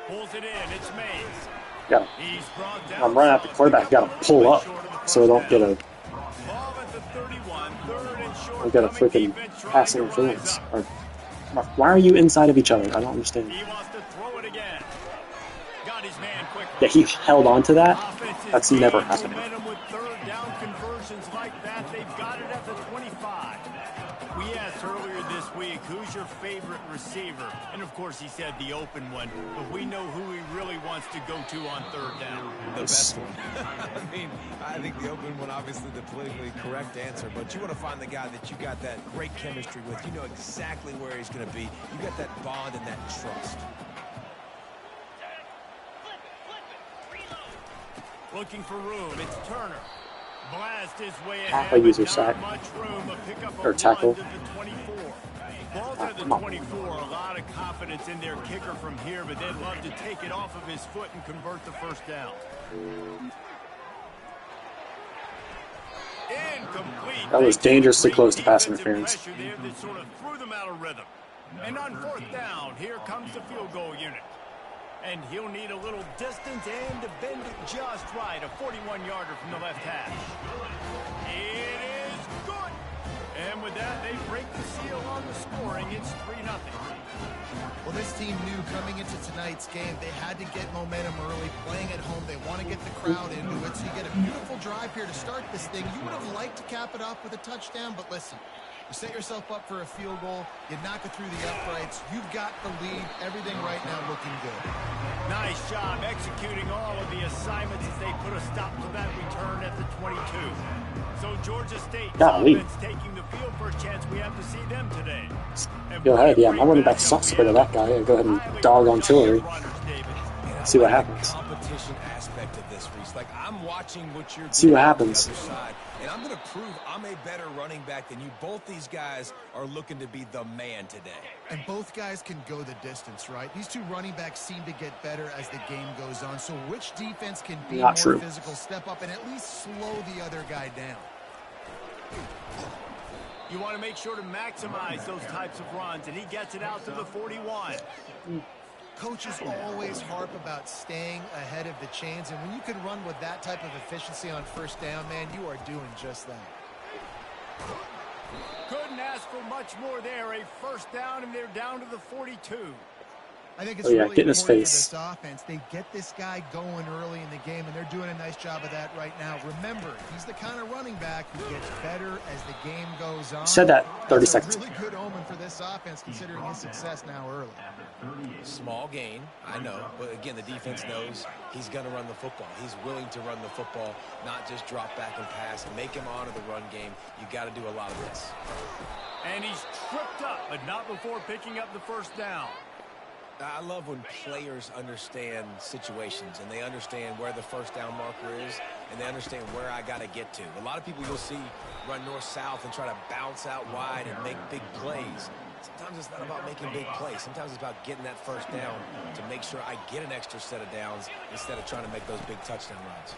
Pulls it in. It's Mays.
He's brought down. I'm running at the quarterback. Got to pull up so I don't get a. I get a freaking passing interference. Why are you inside of each other? I don't understand.
He wants to throw it again. Got his man quickly.
Yeah, he held on to that. That's never happening.
With 3rd down conversions like that, they've got it at the 25. We asked earlier this week, who's your favorite receiver? And of course he said the open one, but we know who he really wants to go to on 3rd down.
The best one. I mean, I think the open one, obviously the politically correct answer, but you want to find the guy that you got that great chemistry with. You know exactly where he's going to be. You got that bond and that trust.
Looking for room, it's Turner. Blast his way
Half
ahead,
a user sack. Or tackle.
Ball's at the 24, a lot of confidence in their kicker from here, but they'd love to take it off of his foot and convert the 1st down. Incomplete.
That was dangerously close to pass interference.
That sort of threw them out of rhythm. And on 4th down, here comes the field goal unit. And he'll need a little distance and to bend it just right. A 41-yarder from the left hash. It is good. And with that, they break the seal on the scoring. It's 3-0.
Well, this team knew coming into tonight's game they had to get momentum early, playing at home. They want to get the crowd into it. So you get a beautiful drive here to start this thing. You would have liked to cap it off with a touchdown, but listen. You set yourself up for a field goal. You knock it through the uprights. You've got the lead. Everything right now looking good.
Nice job executing all of the assignments as they put a stop to that return at the 22. So Georgia State offense taking the field. First chance we have to see them today.
Go ahead, yeah. My running back sucks compared to that guy. Go ahead and dog on Tillery.
I
See what happens.
Competition aspect of this, Reese. Like, I'm watching what you're
See what
doing on
happens.
the other side, and I'm going to prove I'm a better running back than you. Both these guys are looking to be the man today.
And both guys can go the distance, right? These two running backs seem to get better as the game goes on. So which defense can be
Not
more
true.
physical, step up, and at least slow the other guy down?
You want to make sure to maximize those types of runs, and he gets it out to the 41.
Coaches always harp about staying ahead of the chains, and when you can run with that type of efficiency on first down, man, you are doing just that.
Couldn't ask for much more there. A first down, and they're down to the 42.
I think it's
Oh, yeah,
really
get in his
important
face.
for this offense. They get this guy going early in the game, and they're doing a nice job of that right now. Remember, he's the kind of running back who gets better as the game goes on.
Said that 30
That's
seconds.
a really good omen for this offense, considering his success now early.
Small gain, I know, but again, the defense knows he's going to run the football. He's willing to run the football, not just drop back and pass and make him honor the run game. You got to do a lot of this.
And he's tripped up, but not before picking up the first down.
I love when players understand situations and they understand where the first down marker is and they understand where I got to get to. A lot of people you'll see run north-south and try to bounce out wide and make big plays. Sometimes it's not about making big plays. Sometimes it's about getting that first down to make sure I get an extra set of downs instead of trying to make those big touchdown runs.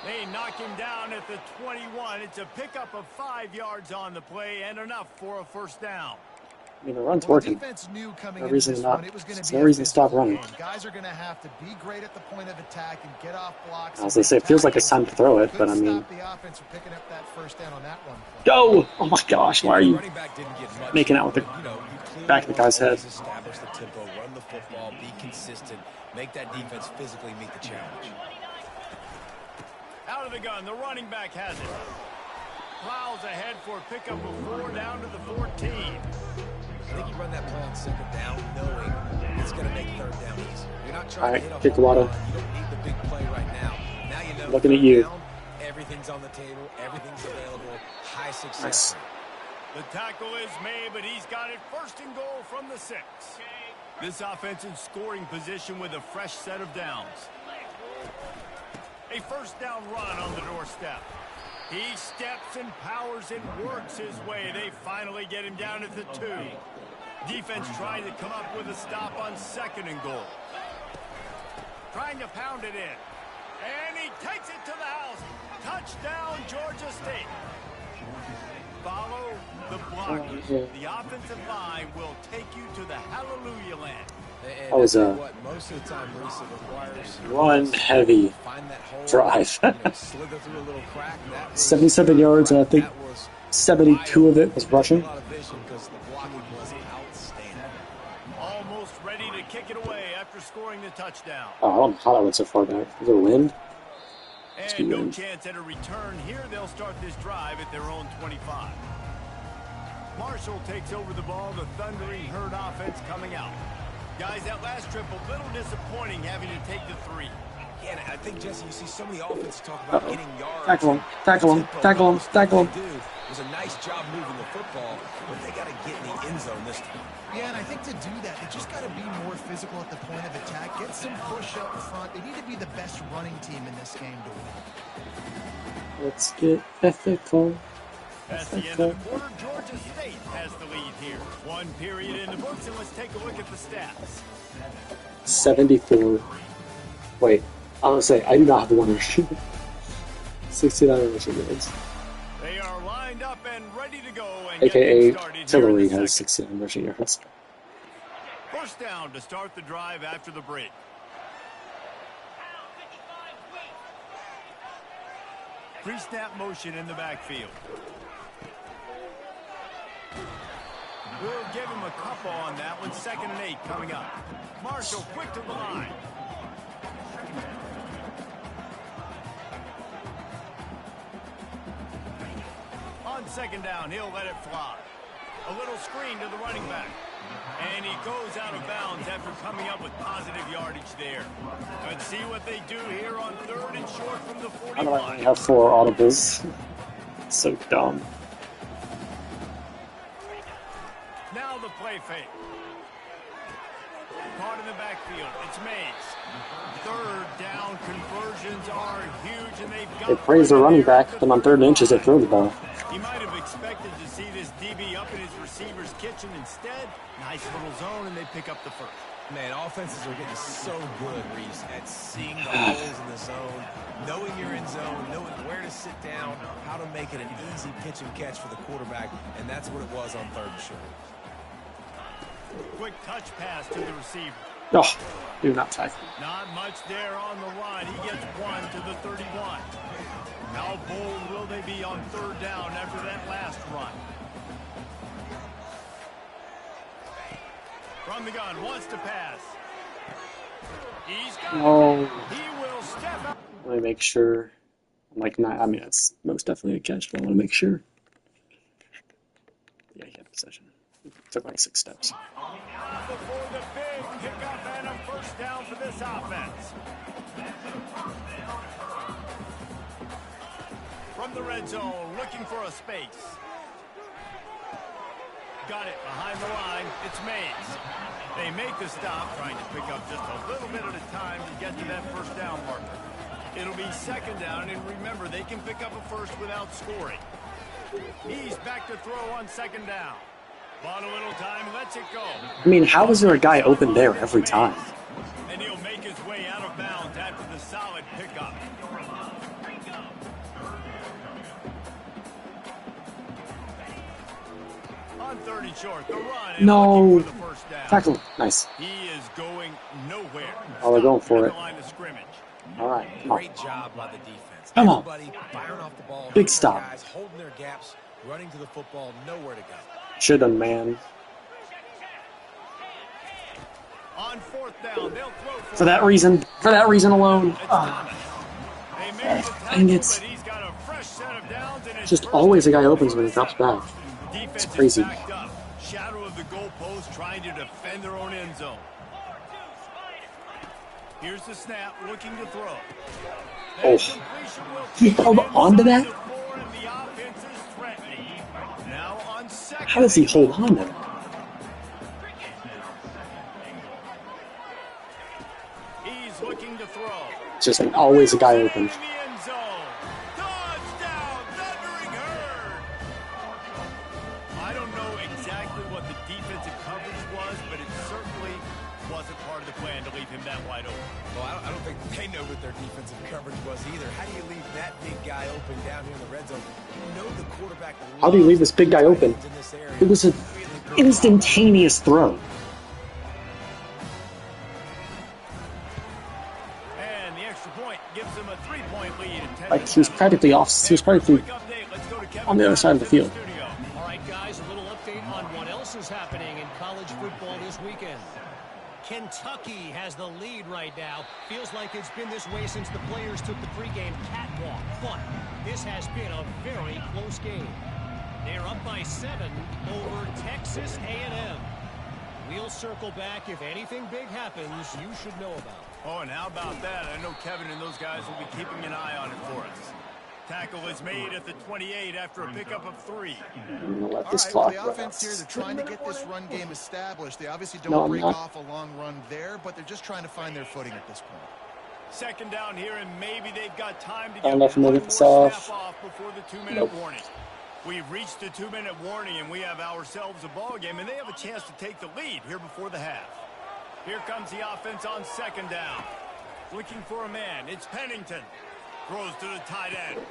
They knock him down at the 21. It's a pickup of 5 yards on the play and enough for a first down.
I mean, the run's
Well,
working.
defense knew coming
No
into
reason
this
to not.
one, it was going
There's
to be
no
a
reason to stop
physical
running.
game. Guys are going to have to be great at the point of attack and get off blocks.
As I say, it feels like it's time to throw it, but I mean,
Stop the offense from picking up that first down on that run play.
go! Oh my gosh, why are you
Running back didn't get much,
making out with the
but, you clearly
back of the guy's
wanna
head?
always establish the tempo, run the football, be consistent, make that defense physically meet the challenge.
Out of the gun, the running back has it. Plows ahead for a pickup of 4 down to the 14.
I think you run that play on second down knowing it's going to make third down easy. You're not trying
All right,
to hit a
kick
home
water.
run. You don't need the big play right now. Now you know
Looking at
third
you.
down, everything's on the table, everything's available, high success
Nice.
rate.
The tackle is made, but he's got it first and goal from the 6. This offense in scoring position with a fresh set of downs. A first down run on the doorstep. He steps and powers and works his way. They finally get him down at the 2. Defense trying to come up with a stop on second and goal. Trying to pound it in. And he takes it to the house. Touchdown, Georgia State. Follow the blockers. The offensive line will take you to the hallelujah land.
And
That was
I'll tell
a
you what, most of the time, Reese, it requires
run heavy
find that hole,
drive.
slither through a little crack. That was
77 yards, and I think
that was
72 of it was rushing.
a lot of vision because the blocking was outstanding.
Almost ready to kick it away after scoring the touchdown.
Oh, I don't know how that went so far back. Was there wind?
And no chance at a return here. They'll start this drive at their own 25. Marshall takes over the ball. The Thundering Herd offense coming out. Guys, that last trip a little disappointing having to take the 3.
Yeah, and I think, Jesse, you see so many offenses talk about getting yards.
Tackle him, tackle him,
tempo.
tackle him,
Most
tackle
of
him.
what they do was a nice job moving the football, but they got to get in the end zone this time.
Yeah, and I think to do that, they just got to be more physical at the point of attack. Get some push up front. They need to be the best running team in this game to win.
Let's get ethical.
That's the end of the quarter. Georgia State has the lead here. 1 period in the books, and let's take a look at the stats.
74. Wait, I'm gonna say I do not have the one rushing. 69 rushing yards.
They are lined up and ready to go. And
AKA
get started here in
Tillery
the
has
second.
69 rushing yards.
First down to start the drive after the break. Pre-snap motion in the backfield. We'll give him a couple on that one. 2nd and 8 coming up. Marshall quick to the line. On 2nd down, he'll let it fly. A little screen to the running back. And he goes out of bounds after coming up with positive yardage there. Let's see what they do here on 3rd and short from the
How do I
41.
only have 4 audibles? So dumb.
Now the play fake. caught in the backfield. It's Mays. Third down conversions are huge, and they've got...
They praise their running back, but on 3rd and inches, they throw the ball.
He might have expected to see this DB up in his receiver's kitchen. Instead, nice little zone, and they pick up the first.
Man, offenses are getting so good, Reese, at seeing the holes in the zone, knowing you're in zone, knowing where to sit down, how to make it an easy pitch and catch for the quarterback, and that's what it was on 3rd and short.
Quick touch pass to the receiver.
Oh, do not tackle.
Not much there on the line. He gets 1 to the 31. How bold will they be on 3rd down after that last run? From the gun, wants to pass. He's got it. He will step out.
Let me make sure. Like, not, I mean, it's most definitely a catch, but I want to make sure. Yeah, he had possession. It took like 6 steps.
Before the big pickup and a first down for this offense. From the red zone, looking for a space. Got it behind the line. It's Mays. They make the stop, trying to pick up just a little bit at a time to get to that first down marker. It'll be 2nd down, and remember, they can pick up a first without scoring. He's back to throw on 2nd down. Bought a little time, lets it go.
I mean, how is there a guy open there every time?
And he'll make his way out of bounds after the solid pickup. On 3rd and short, the run.
No.
For the first down.
Tackle. Nice.
He is going nowhere.
Oh, they're going for it.
The line of scrimmage.
All right. Come on.
Great job by the defense.
Come on.
Everybody firing off the ball.
Big stop.
Guys holding their gaps, running to the football, nowhere to go.
Should have, man.
On 4th down, they'll throw
For that reason alone.
They make the
Dang it.
tackle, but he's got a fresh set of downs in his
Just
first
always a guy opens when he drops back.
Defense
It's crazy.
is backed up. Shadow of the goalpost, trying to defend their own end zone. Here's the snap, looking to throw.
Oh. He held on to that? How does he hold on to that?
He's looking to throw.
It's just always a guy open.
I don't know exactly what the defensive coverage was, but it certainly wasn't part of the plan to leave him that wide open.
Well, I don't think they know what their defensive coverage was either. How do you leave that big guy open down here in the red zone? You know the quarterback.
How do you leave this big guy open? It was an instantaneous throw.
And the extra point gives him a 3-point lead.
Like, he was practically off. He was practically on the other side of the field.
All right, guys, a little update on what else is happening in college football this weekend. Kentucky has the lead right now. Feels like it's been this way since the players took the pregame catwalk. But this has been a very close game. They're up by 7 over Texas A&M. We'll circle back. If anything big happens, you should know about it.
Oh, and how about that? I know Kevin and those guys will be keeping an eye on it for us. Tackle is made at the 28 after a pickup of 3.
I'm gonna let
All
this
right,
clock
well, the offense here, they're trying to get this run game established. They obviously don't break off a long run there, but they're just trying to find their footing at this point.
2nd down here, and maybe they've got time to
I
get
don't know if I'm
one
gonna
more
get this
snap off before the 2-minute
Nope.
warning. We've reached the 2-minute warning, and we have ourselves a ball game, and they have a chance to take the lead here before the half. Here comes the offense on 2nd down. Looking for a man. It's Pennington. Throws to the tight end.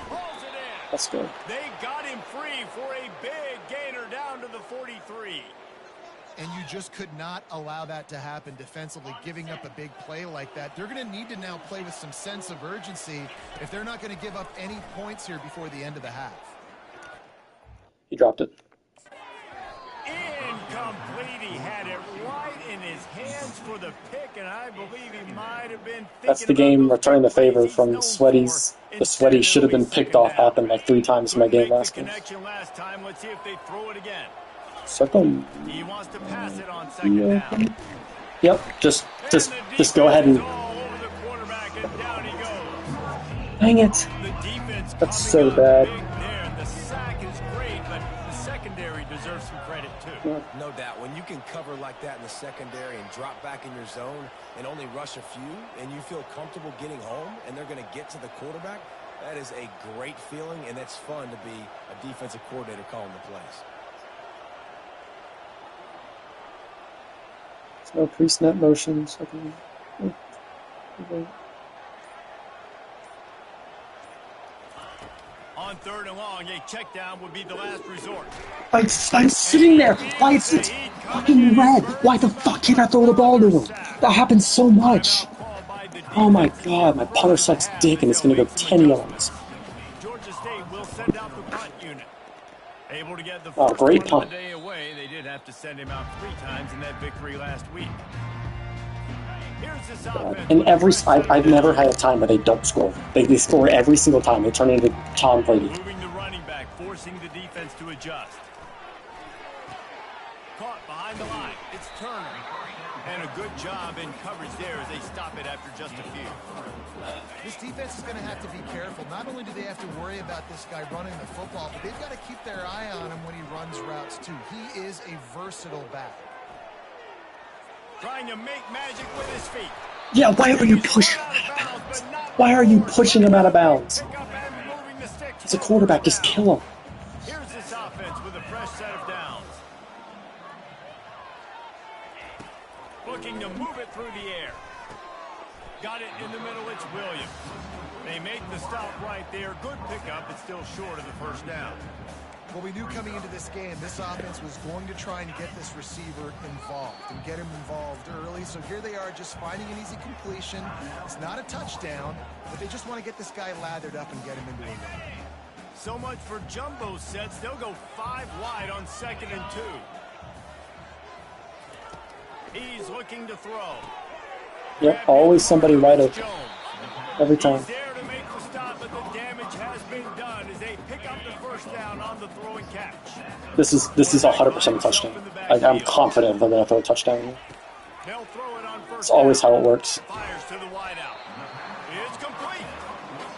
Pulls it in.
Let's go.
They got him free for a big gainer down to the 43.
And you just could not allow that to happen defensively, giving up a big play like that. They're going to need to now play with some sense of urgency if they're not going to give up any points here before the end of the half.
He dropped it.
Incomplete. He had it right in his hands for the pick, and I believe he might have been thinking
That's the game returning the favor from the Sweaties. The Sweaties should have been picked off happened like 3 times in my game last game.
Last time. Let's see if they throw it again.
Circle.
He wants to pass it on 2nd down.
Yep, just go ahead and. Dang it. That's so bad.
The sack is great, but the secondary deserves some credit too.
No doubt. When you can cover like that in the secondary and drop back in your zone and only rush a few, and you feel comfortable getting home, and they're going to get to the quarterback, that is a great feeling, and it's fun to be a defensive coordinator calling the plays.
There's no pre-snap motions. Okay.
On 3rd and long, a check down would be the last resort.
I'm sitting there. Why is it fucking red? Why the fuck can't I throw the ball to him? That happens so much. Oh my god, my punter sucks dick and it's gonna go 10 yards.
Georgia State will send out the punt unit. Able to get the
Oh,
first
great
one
punt.
of the day away. They did have to send him out 3 times in that victory last week. Here's this offense.
And I've never had a time where they don't score. They score every single time. They turn into Tom Brady.
Moving the running back, forcing the defense to adjust. Caught behind the line. It's Turner. And a good job in coverage there as they stop it after just a few.
This defense is going to have to be careful. Not only do they have to worry about this guy running the football, but they've got to keep their eye on him when he runs routes too. He is a versatile back.
Trying to make magic with his feet.
Yeah, why are you pushing him out of bounds? Why are you pushing him out of bounds? It's a quarterback, just kill him.
Here's this offense with a fresh set of downs. Looking to move it through the air. Got it in the middle, it's Williams. They make the stop right there. Good pickup, but still short of the first down.
Well, we knew coming into this game, this offense was going to try and get this receiver involved and get him involved early. So here they are just finding an easy completion. It's not a touchdown, but they just want to get this guy lathered up and get him into a run.
So much for jumbo sets. They'll go 5 wide on 2nd and 2. He's looking to throw.
Yep, always somebody wide open. Every time.
He's there to make the stop, but the damage has been done as they pick up the first down on the throw and catch.
This is 100% a touchdown. I'm confident they're going to throw a touchdown here.
They'll throw it on first
It's always
down.
how it works.
Fires to the wideout. It's complete.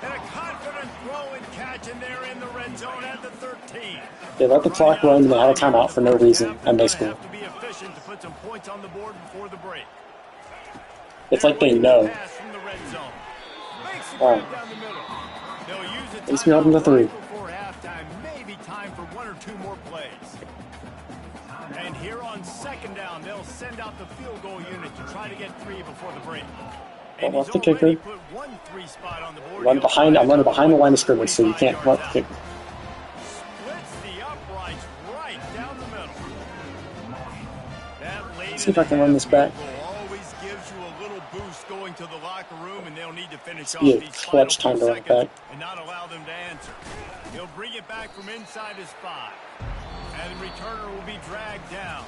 And a confident throw and catch, and they're in the red zone at the 13.
They let the clock run and they had a timeout for no reason, and they scored.
Have to be efficient to put some points on the board before the break.
It's like they know.
Pass from the red zone. Makes the
Wow.
grab down the middle. They'll use it
Makes me open to 3.
before halftime. Maybe time for 1 or 2 more plays. And here on 2nd down, they'll send out the field goal unit to try to get 3 before the break. And
Off
he's
the kicker.
already put 1 3 spot on the board.
I'm running behind the line of scrimmage, so you can't run the kicker.
Splits the uprights right down the middle. That late
See if I can run this back.
always gives you a little boost going to the locker room, and they'll need to finish off
Yeah,
these
clutch
final
time to run it
2 seconds
back.
and not allow them to answer. He'll bring it back from inside his 5. And the returner will be dragged down.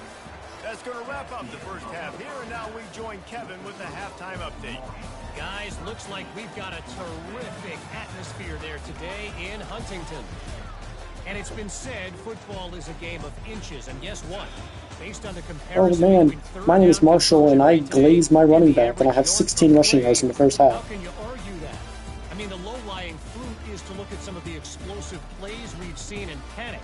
That's going to wrap up the first half here, and now we join Kevin with the halftime update.
Guys, looks like we've got a terrific atmosphere there today in Huntington. And it's been said football is a game of inches. And guess what? Based on the
Oh
comparison
man,
between third
my name is
down
Marshall and I
conversion
glazed my running back and I have
average
16
yards
rushing
per
yards in the first
play,
half.
How can you argue that? I mean, the low-lying fruit is to look at some of the explosive plays we've seen and panic.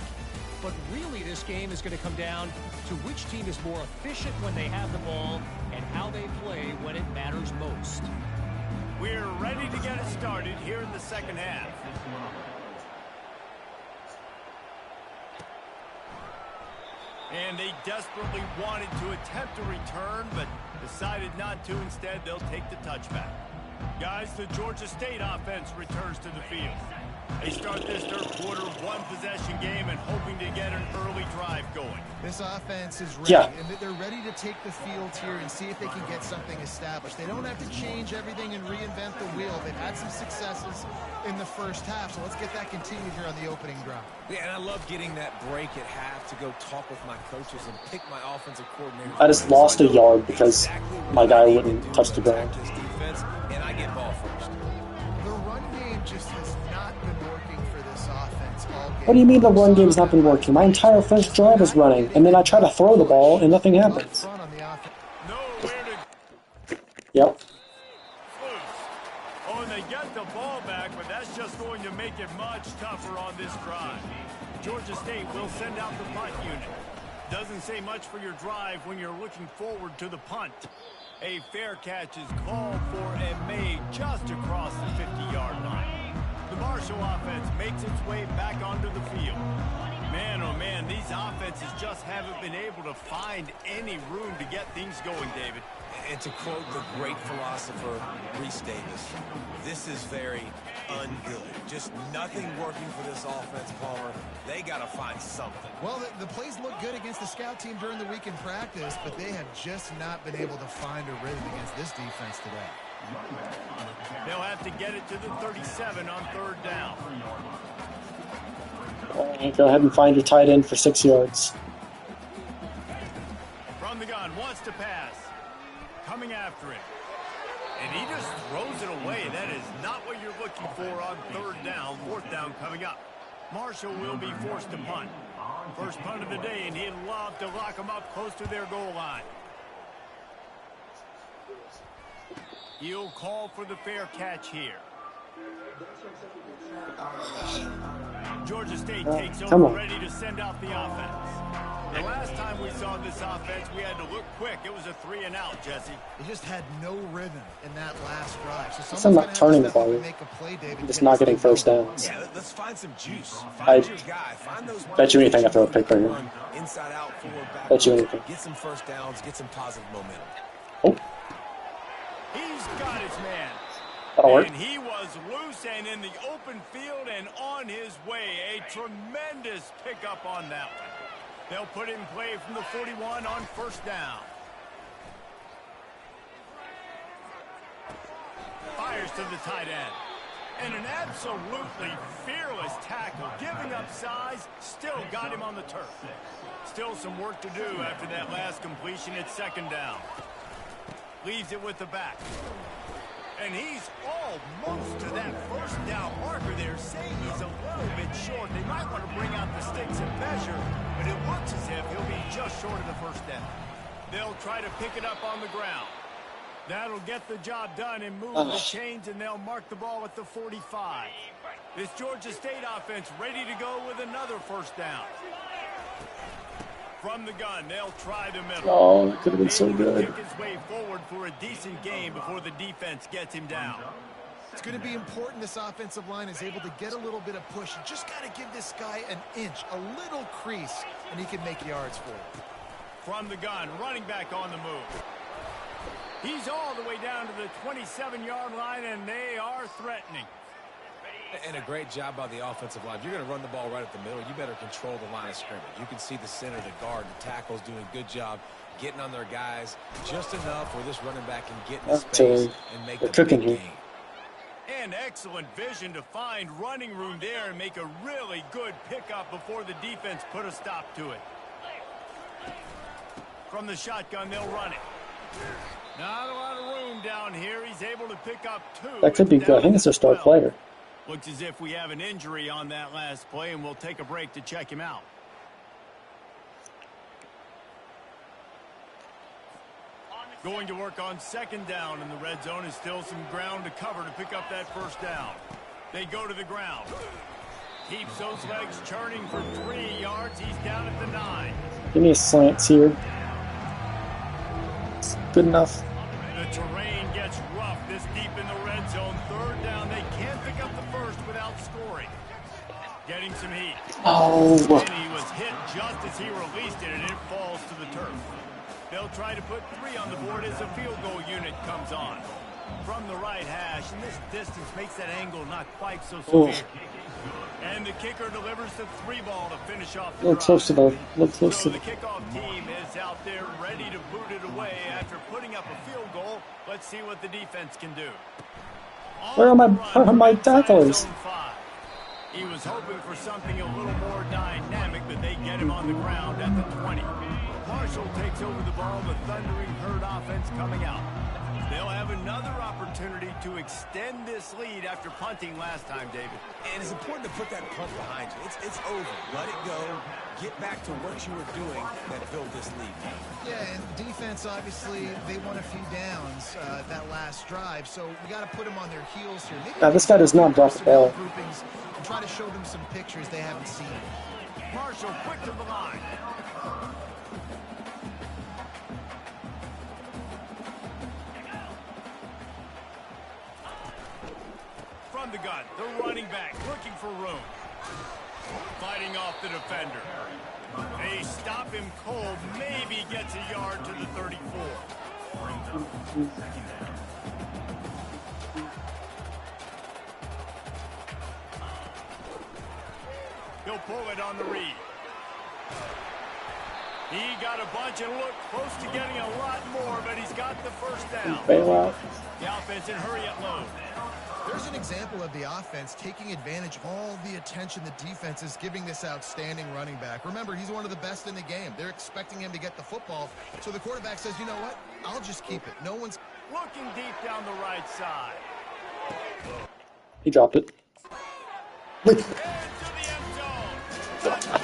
But really, this game is going to come down to which team is more efficient when they have the ball and how they play when it matters most.
We're ready to get it started here in the second half. And they desperately wanted to attempt a return, but decided not to. Instead, they'll take the touchback. Guys, the Georgia State offense returns to the field. They start this third quarter one-possession game and hoping to get an early drive going.
This offense is ready,
Yeah.
and they're ready to take the field here and see if they can get something established. They don't have to change everything and reinvent the wheel. They've had some successes in the first half, so let's get that continued here on the opening drive.
Yeah, and I love getting that break at half to go talk with my coaches and pick my offensive coordinator.
I just lost a yard because my guy wouldn't touch the ground.
His defense, and I get ball first.
The run game just has not been working for this offense all game.
What do you mean the run game's not been working? My entire first drive was running, and then I try to throw the ball and nothing happens.
Front on the offense.
Nowhere to
Yep.
loose. Oh, and they get the ball back, but that's just going to make it much tougher on this drive. Georgia State will send out the punt unit. Doesn't say much for your drive when you're looking forward to the punt. A fair catch is called for and made just across the 50-yard line. The Marshall offense makes its way back onto the field. Man, oh man, these offenses just haven't been able to find any room to get things going, David.
And to quote the great philosopher, Reese Davis, this is very ungood. Just nothing working for this offense, Palmer. They got to find something.
Well, the plays look good against the scout team during the week in practice, but they have just not been able to find a rhythm against this defense today.
They'll have to get it to the 37 on third down.
Go ahead and find your tight end for 6 yards.
From the gun, wants to pass. Coming after it. And he just throws it away. That is not what you're looking for on third down. Fourth down coming up. Marshall will be forced to punt. First punt of the day, and he'd love to lock them up close to their goal line. He'll call for the fair catch here. Georgia State takes over, ready to send out the offense. The last time we saw this offense, we had to look quick. It was a 3-and-out, Jesse.
They just had no rhythm in that last drive. So
I'm not turning the ball. I'm just not getting first downs.
Yeah, let's find some juice. Find your guy. Find those.
Bet you anything I throw a pick right here.
Inside out, forward, back.
Bet you anything.
Get some first downs. Get some positive momentum.
Oh.
He's got his man.
That'll work.
And he was loose and in the open field and on his way. A tremendous pickup on that one. They'll put it in play from the 41 on first down. Fires to the tight end. And an absolutely fearless tackle. Giving up size, still got him on the turf. Still some work to do after that last completion at second down. Leaves it with the back. And he's almost to that first down marker there, saying he's a little bit short. They might want to bring out the sticks and measure, but it looks as if he'll be just short of the first down. They'll try to pick it up on the ground. That'll get the job done and move the chains, and they'll mark the ball at the 45. This Georgia State offense ready to go with another first down. From the gun, they'll try the middle.
Oh, that could have been so good.
Kick his way forward for a decent game before the defense gets him down.
It's going to be important this offensive line is able to get a little bit of push. You just got to give this guy an inch, a little crease, and he can make yards for it.
From the gun, running back on the move. He's all the way down to the 27-yard line, and they are threatening.
And a great job by the offensive line. If you're going to run the ball right at the middle, you better control the line of scrimmage. You can see the center, the guard, the tackles doing a good job getting on their guys just enough where this running back can get in space and make the big game.
And excellent vision to find running room there and make a really good pickup before the defense put a stop to it. From the shotgun, they'll run it. Not a lot of room down here. He's able to pick up two.
That could be good. I think it's their star player.
Looks as if we have an injury on that last play, and we'll take a break to check him out. Going to work on second down, and the red zone is still some ground to cover to pick up that first down. They go to the ground. Keeps those legs churning for 3 yards. He's down at the 9.
Give me a slants here. Good enough.
The terrain gets rough this deep in the red zone. Third down. They can't pick up the first without scoring. Getting some heat.
Oh.
And he was hit just as he released it, and it falls to the turf. They'll try to put 3 on the board as the field goal unit comes on. From the right hash, and this distance makes that angle not quite so severe. And the kicker delivers the 3 ball to finish off the
Look close to the
So the kickoff team is out there ready to boot it away after putting up a field goal. Let's see what the defense can do.
Where are my tacklers?
He was hoping for something a little more dynamic, but they get him on the ground at the 20. Marshall takes over the ball, the Thundering Herd offense coming out. They'll have another opportunity to extend this lead after punting last time, David.
And it's important to put that punt behind you. It's over. Let it go. Get back to what you were doing that built this lead.
Yeah, and defense, obviously, they won a few downs that last drive, so we got to put them on their heels here. Maybe
this guy does not drop the ball.
And try to show them some pictures they haven't seen.
Marshall quick to the line. From the gun, the running back looking for room. Fighting off the defender. They stop him cold, maybe gets a yard to the 34. He'll pull it on the read. He got a bunch and looked close to getting a lot more, but he's got the first down.
Bailout.
The offense in hurry up mode.
There's an example of the offense taking advantage of all the attention the defense is giving this outstanding running back. Remember, he's one of the best in the game. They're expecting him to get the football, so the quarterback says, you know what, I'll just keep it. No one's
looking deep down the right side.
He dropped it.
Into the end zone. Touchdown,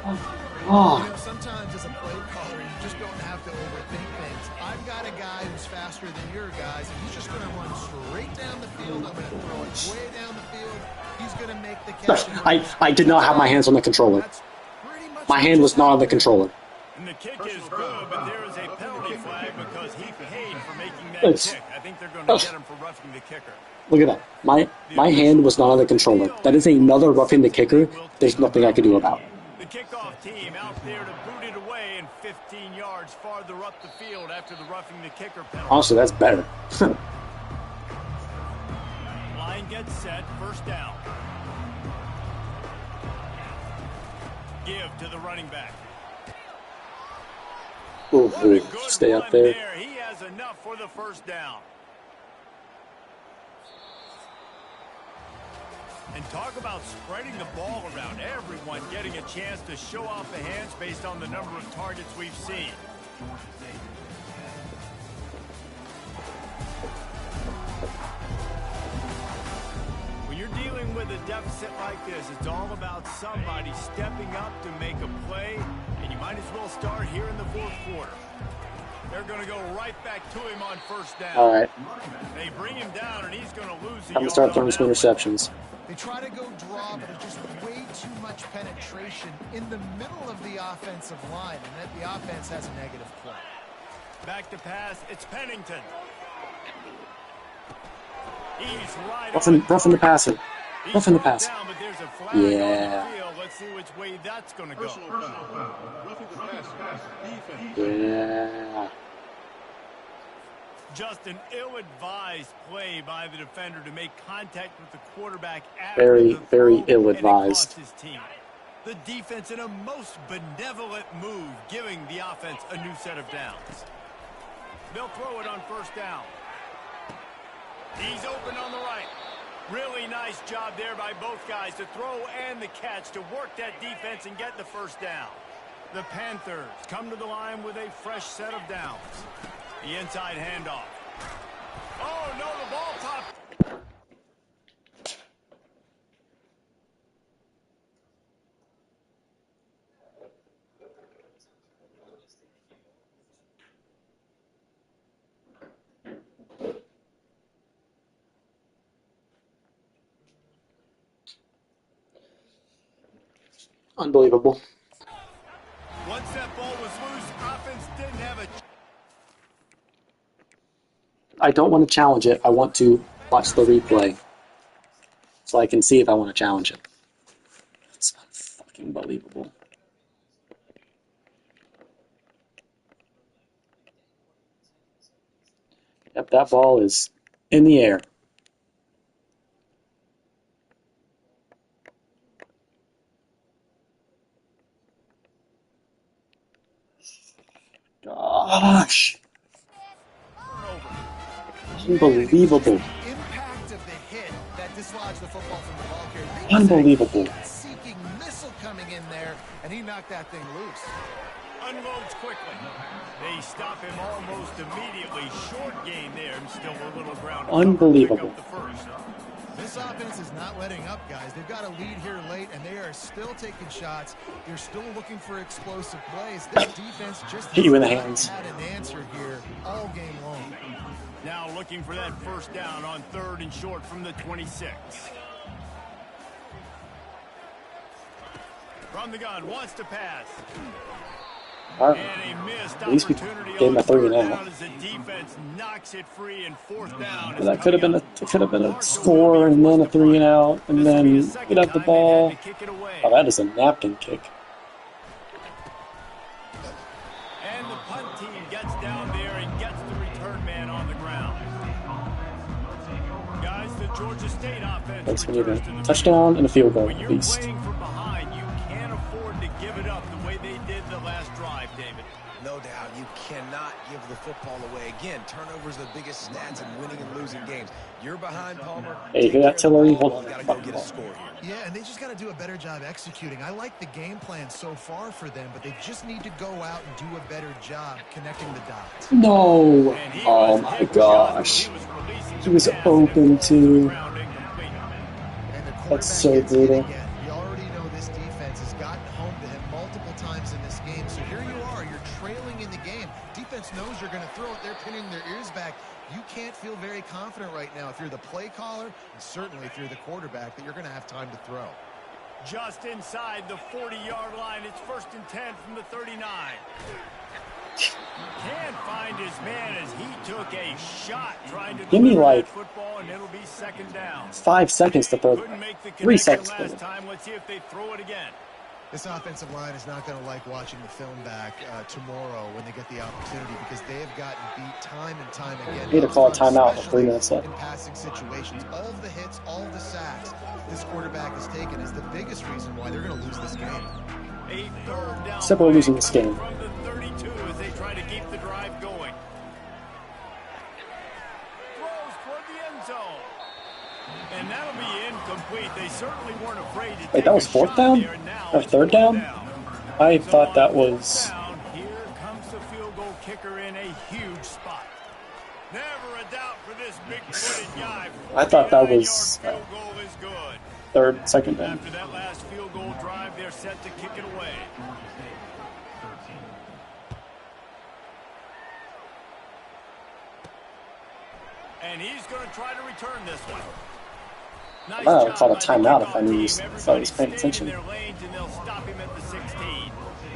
Marshall.
You know, sometimes as a play caller, you just don't have to overthink things. I've got a guy who's faster than your guys, and he's just going to run straight down the field. I'm going to throw it way down the field. He's going to make the catch.
I did not have my hands on the controller. My hand was not on the controller.
And the kick is good, but there is a penalty flag because he paid for making that kick. I think they're going to get him for roughing the kicker.
Look at that. My hand was not on the controller. That is another roughing the kicker. There's nothing I can do about.
The kickoff team out there to boot it away and 15 yards farther up the field after the roughing the kicker penalty.
Honestly, that's better.
Line gets set, first down. Give to the running back.
Ooh, stay up there.
He has enough for the first down. And talk about spreading the ball around. Everyone getting a chance to show off the hands based on the number of targets we've seen. When you're dealing with a deficit like this, it's all about somebody stepping up to make a play, and you might as well start here in the fourth quarter. They're going to go right back to him on first down.
All right.
They bring him down, and he's going to lose the
I'm going to start throwing some interceptions.
They try to go draw, but there's just way too much penetration in the middle of the offensive line, and that the offense has a negative play.
Back to pass, it's Pennington. He's right.
Roughing the passer. Roughing the pass.
Down, but there's a flag
Yeah.
on the field. Let's see which way that's going to go.
Yeah.
Just an ill-advised play by the defender to make contact with the quarterback.
Very, very ill-advised.
His team. The defense in a most benevolent move, giving the offense a new set of downs. They'll throw it on first down. He's open on the right. Really nice job there by both guys to throw and the catch to work that defense and get the first down. The Panthers come to the line with a fresh set of downs. The inside handoff. Oh, no, the ball popped.
Unbelievable.
Once that ball was loose, offense didn't have a...
I don't want to challenge it. I want to watch the replay so I can see if I want to challenge it. It's fucking unbelievable. Yep, that ball is in the air. Gosh. Unbelievable.
The impact of the hit that dislodged the football from the ball carrier.
Unbelievable.
Seeking missile coming in there, and he knocked that thing loose.
Unloads quickly. They stop him almost immediately. Short gain there, and still a little ground.
Unbelievable.
Pick up the first.
This offense is not letting up, guys. They've got a lead here late, and they are still taking shots. They're still looking for explosive plays. This defense just
Hit you in the hands.
had an answer here all game long.
Now looking for that first down on third and short from the 26. From the gun, wants to pass.
All right.
And a missed
At least we
opportunity
gave him a
on
3
third
and out.
down as the defense knocks it free and fourth down.
But that could have been a score and then a 3 and out, and then we'd have the ball. Oh, that is a napkin kick.
And the punt team gets down there and gets the return man on the ground. Guys, the Georgia State offense.
Thanks, we need a touchdown and a field goal
When
at
you're
least.
playing from behind, you can't afford to give it up the way they did the last drive, David.
No doubt, you cannot give the football away. Again, turnovers are the biggest stats in winning and losing games. You're behind, Palmer.
Hey, hear that, Tillery? Hold on.
You gotta go get a score here.
Yeah, and they just got to do a better job executing. I like the game plan so far for them, but they just need to go out and do a better job connecting the dots.
No! Oh my gosh. He was open too. That's so brutal.
We already know this defense has gotten home to him multiple times in this game. So here you are, you're trailing in the game. Defense knows you're going to throw it. They're pinning their ears back. You can't feel very confident right now if you're the play caller, and certainly if you're the quarterback, that you're going to have time to throw.
Just inside the 40-yard line, it's 1st and 10 from the 39. Can't find his man as he took a shot trying to
Give me like
football, and it'll be 2nd down.
5 seconds to throw.
Couldn't make the
3 seconds to
last
throw.
time. Let's see if they throw it again.
This offensive line is not going to like watching the film back tomorrow when they get the opportunity because they have gotten beat time and time again.
Need to call a timeout with 3 minutes left.
In passing situations, all of the hits, all of the sacks this quarterback has taken is the biggest reason why they're going to lose this game.
A 3rd down.
Except we're losing this game.
From the 32 as they try to keep the drive going. Throws toward the end zone. And that'll be incomplete. They certainly weren't afraid to
Wait,
take
that was
a
4th
shot
down?
there, and now
Or
it's
3rd down? I
So
thought
on
that
4th
was.
down, here comes the field goal kicker in a huge spot. Never a doubt for this big-footed guy.
I thought that
49-yard
was
field goal is good.
2nd down.
After that last field goal drive, they're set to kick it away. And he's going to try to return this one. Nice
I would
job
call a
by the
timeout if
kickoff
I knew
team.
if I was
Everybody
paying
stayed
attention.
in their lanes, and they'll stop him at the 16.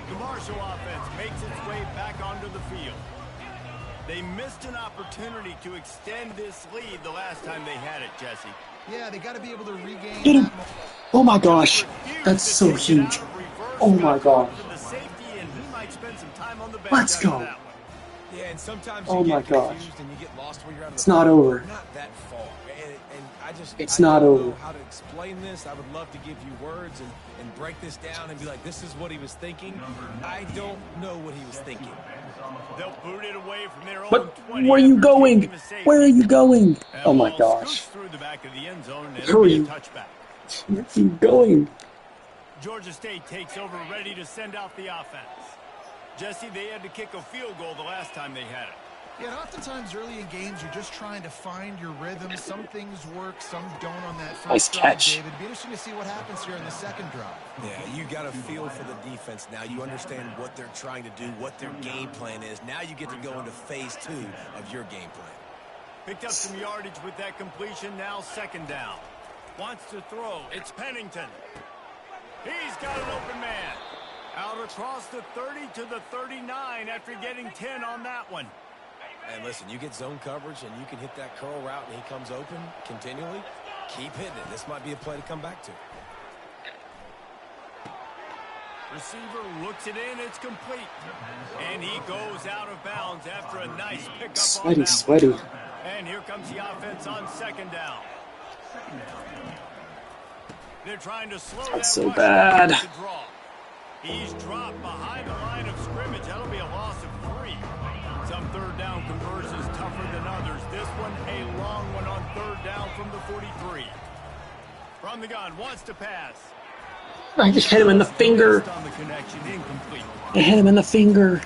The Marshall offense makes its way back onto the field. They missed an opportunity to extend this lead the last time they had it, Jesse.
Yeah, they got to be able to regain.
Get him!
that
Oh my gosh! That's so huge! Oh my gosh! Let's go!
Yeah, and sometimes
Oh
you
my
get
gosh.
confused and you get lost where you're at.
It's not over.
Not that far. And I just
It's
I
not
don't
over.
know how to explain this. I would love to give you words and break this down and be like, this is what he was thinking. I don't know what he was thinking.
They'll boot it away from their own
But
20
where are you
after
going?
taking the safety.
Where are you going?
And
Oh my
ball
gosh!
scoots through the back of the end zone, and
Where
it'll
are
be a
you?
touchback.
Where are you going?
Georgia State takes over, ready to send out the offense. Jesse, they had to kick a field goal the last time they had it.
Yeah, and oftentimes early in games, you're just trying to find your rhythm. Some things work, some don't on that first
Nice
drive,
catch.
David. It'd be interesting to see what happens here in the second drive.
Yeah, you got a feel for the defense now. You understand what they're trying to do, what their game plan is. Now you get to go into phase 2 of your game plan.
Picked up some yardage with that completion. Now 2nd down. Wants to throw. It's Pennington. He's got an open man. Out across the 30 to the 39 after getting 10 on that one.
And listen, you get zone coverage and you can hit that curl route and he comes open continually. Keep hitting it. This might be a play to come back to.
Receiver looks it in. It's complete. And he goes out of bounds after a nice pickup on that
Sweaty.
one. And here comes the offense on 2nd down. They're trying to slow
That's
that
so
rush
bad.
to draw. He's dropped behind the line of scrimmage. That'll be a loss of 3. Some 3rd down conversions tougher than others. This one a long one on 3rd down from the 43. From the gun, wants to pass.
I just hit him in the finger.
On the connection, incomplete.
I hit him in the finger.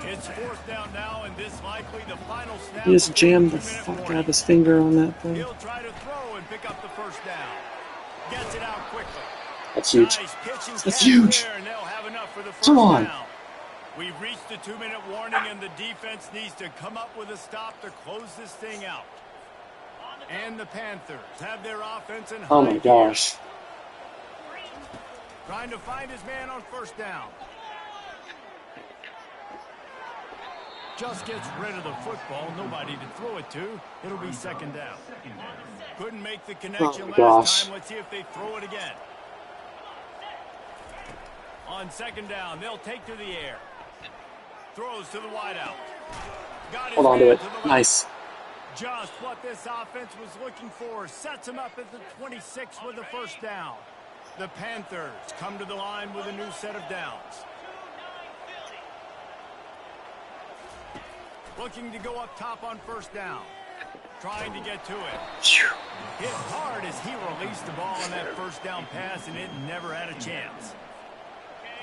It's 4th down now, and this likely the final snap.
He just jammed the
of 2-minute
fuck
warning.
out of his finger on that thing.
He'll try to throw and pick up the 1st down. Gets it out quickly.
That's huge.
Nice pitch and
That's
catch
huge.
there, and they'll have enough for the 1st
Come on.
down. We've reached the 2-minute warning, and the defense needs to come up with a stop to close this thing out. And the Panthers have their offense in high
Oh my
gear.
gosh.
Trying to find his man on 1st down. Just gets rid of the football. Nobody to throw it to. It'll be second down. Couldn't make the connection last time. Let's see if they throw it again. On second down, they'll take to the air. Throws to the wideout.
Hold on to it. Nice.
Just what this offense was looking for. Sets him up at the 26 with a first down. The Panthers come to the line with a new set of downs. Looking to go up top on first down. Trying to get to it. Hit hard as he released the ball on that first down pass, and it never had a chance.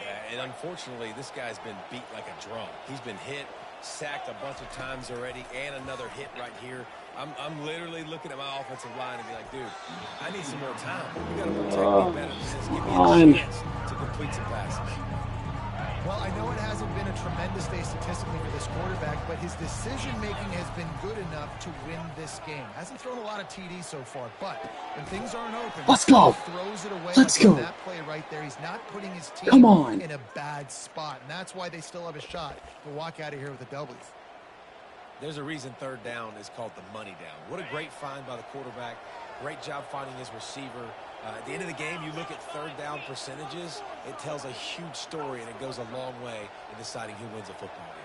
Yeah, and unfortunately, this guy's been beat like a drum. He's been hit, sacked a bunch of times already, and another hit right here. I'm literally looking at my offensive line and be like, dude, I need some more time. You got to protect me better than this. Give me a chance to complete some passes.
Well, I know it hasn't been a tremendous day statistically for this quarterback, but his decision-making has been good enough to win this game. Hasn't thrown a lot of TDs so far, but when things aren't open,
let's go.
He throws it away.
Let's go.
That play right there, he's not putting his team in a bad spot, and that's why they still have a shot to walk out of here with a W.
There's a reason third down is called the money down. What a great find by the quarterback. Great job finding his receiver. At the end of the game, you look at third down percentages, it tells a huge story, and it goes a long way in deciding who wins a football game.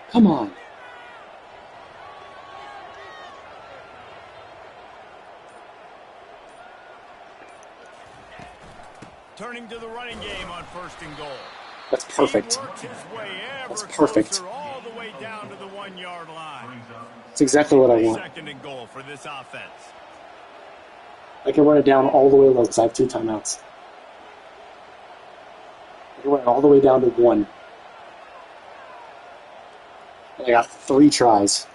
Come on.
Turning to the running game on first and goal.
That's perfect. That's perfect.
All the way down to the 1-yard line.
That's exactly what I want.
Second and goal for this offense.
I can run it down all the way low because I have 2 timeouts. I can run it all the way down to 1. And I got 3 tries.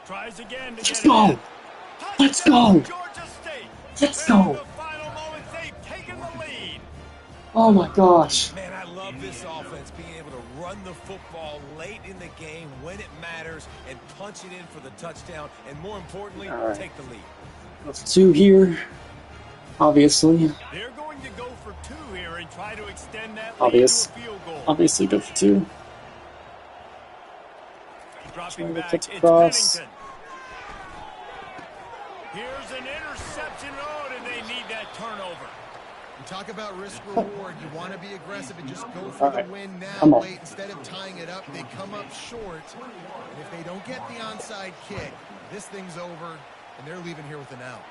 Tries again to
Let's go! Let's go! Let's go! Oh my gosh.
Man, I love this offense being able to run the football late in the game when it matters and punch it in for the touchdown and, more importantly, take the lead.
That's 2 here, obviously.
They're going to go for 2 here and try to extend that lead to a field goal.
Obviously go for 2.
Dropping back, it's Pennington. Here's an interception. Oh, and they need that turnover.
You talk about risk-reward. You want to be aggressive and just go for the win now. Late, instead of tying it up, they come up short. And if they don't get the onside kick, this thing's over, and they're leaving here with an out.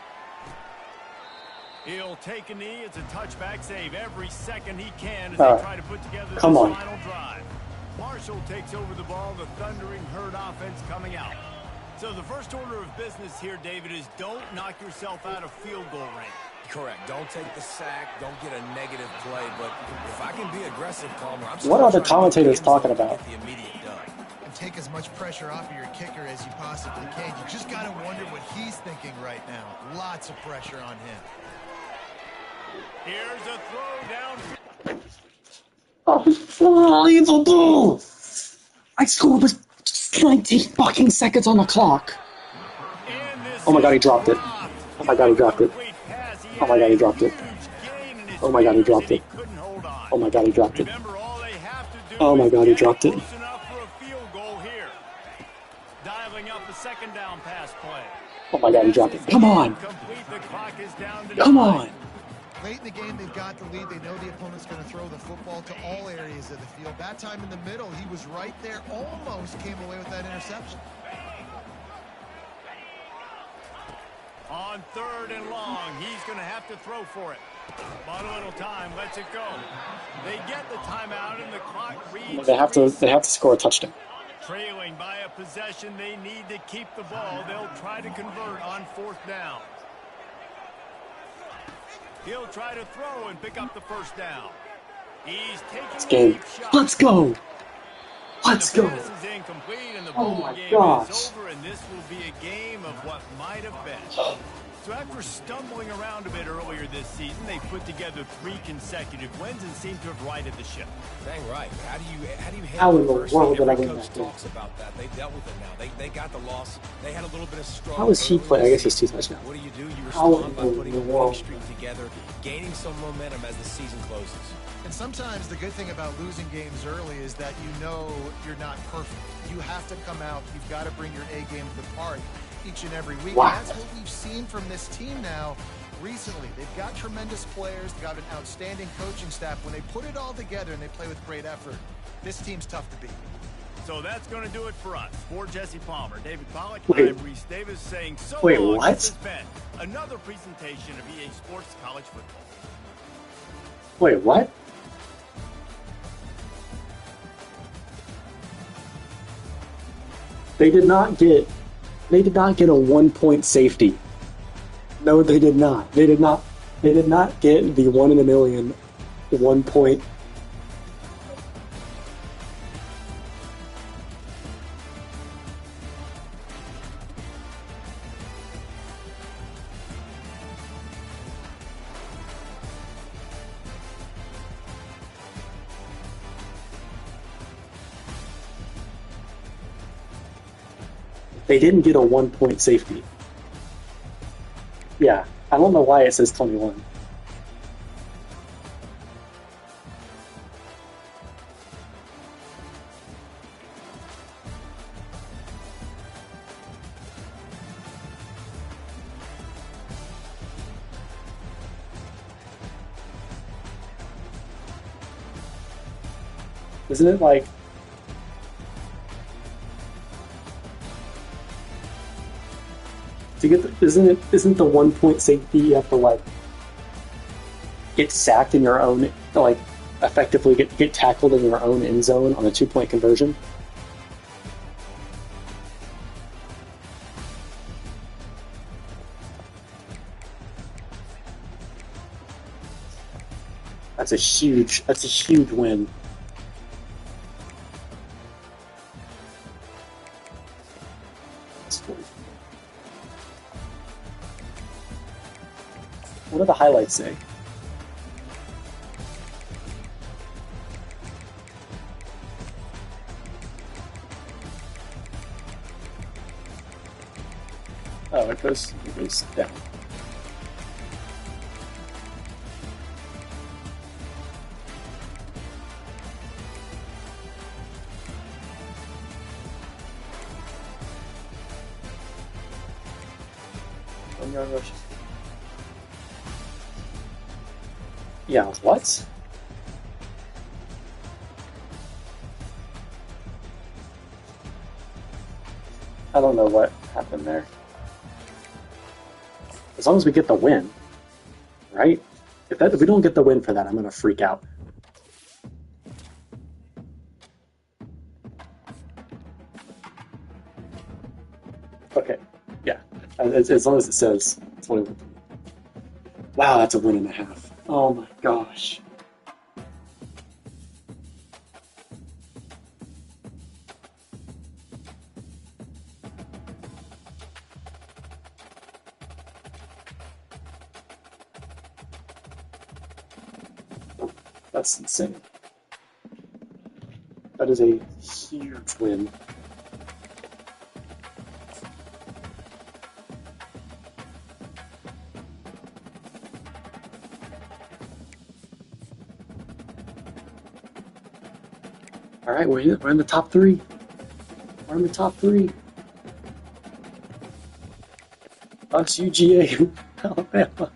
He'll take a knee. It's a touchback save every second he can as they try to put together this final drive. Marshall takes over the ball, the thundering herd offense coming out. So the first order of business here, David, is don't knock yourself out of field goal range.
Correct. Don't take the sack. Don't get a negative play. But if I can be aggressive, Palmer, I'm
what are the commentators talking about?
The immediate done.
And take as much pressure off of your kicker as you possibly can. You just got to wonder what he's thinking right now. Lots of pressure on him.
Here's a throw down.
Unbelievable! I scored with 19 fucking seconds on the clock. Oh my god, he dropped it. Oh my god, he dropped it. Oh my god, he dropped it. Oh my god, he dropped it. Oh my god, he dropped it. Oh my god, he dropped it. Oh my god, he dropped it. Come on! Come on!
Late in the game, they've got the lead. They know the opponent's going to throw the football to all areas of the field. That time in the middle, he was right there, almost came away with that interception.
On third and long, he's going to have to throw for it. But a little time, lets it go. They get the timeout, and the clock reads.
They have to score a touchdown.
Trailing by a possession, they need to keep the ball. They'll try to convert on fourth down. He'll try to throw and pick up the first down. He's taking a deep shot.
Let's go. Let's go.
The pass is incomplete, and the ball game is over, and this will be a game of what might have been. So after stumbling around a bit earlier this season, they put together 3 consecutive wins and seem to have righted the ship.
Dang right. How do you
How
handle
in the
adversity?
world did I
Every
win
coach
that game?
talks about that. They dealt with it now. They got the loss. They had a little bit of struggle.
How is he
early
playing? I
in the
guess he's 2
season.
touchdowns.
What do? You
How
respond by
in
putting
the
a winning
world?
streak together, gaining some momentum as the season closes.
And sometimes the good thing about losing games early is that you know you're not perfect. You have to come out. You've got to bring your A game to the party each and every week.
Wow.
And that's what we've seen from this team now recently. They've got tremendous players. They've got an outstanding coaching staff. When they put it all together and they play with great effort, this team's tough to beat.
So that's going to do it for us. For Jesse Palmer, David Pollack,
Wait.
I'm Reese Davis saying so
Wait,
long.
what?
This has been another presentation of EA Sports College Football.
Wait, what? They did not get a 1-point safety. No, they did not. They did not get the 1 in a million 1 point. They didn't get a 1-point safety. Yeah, I don't know why it says 21. Isn't it like... Isn't the 1-point safety you have to like get sacked in your own, like effectively get tackled in your own end zone on a 2-point conversion? That's a huge win. What do the highlights say? Oh, it goes down. Yeah, what? I don't know what happened there. As long as we get the win, right? If we don't get the win for that, I'm gonna freak out. Okay, yeah. As long as it says 21. Wow, that's a 1.5. Oh my gosh. That's insane. That is a huge win. All right, we're in the top 3. We're in the top 3. Us, UGA, Alabama.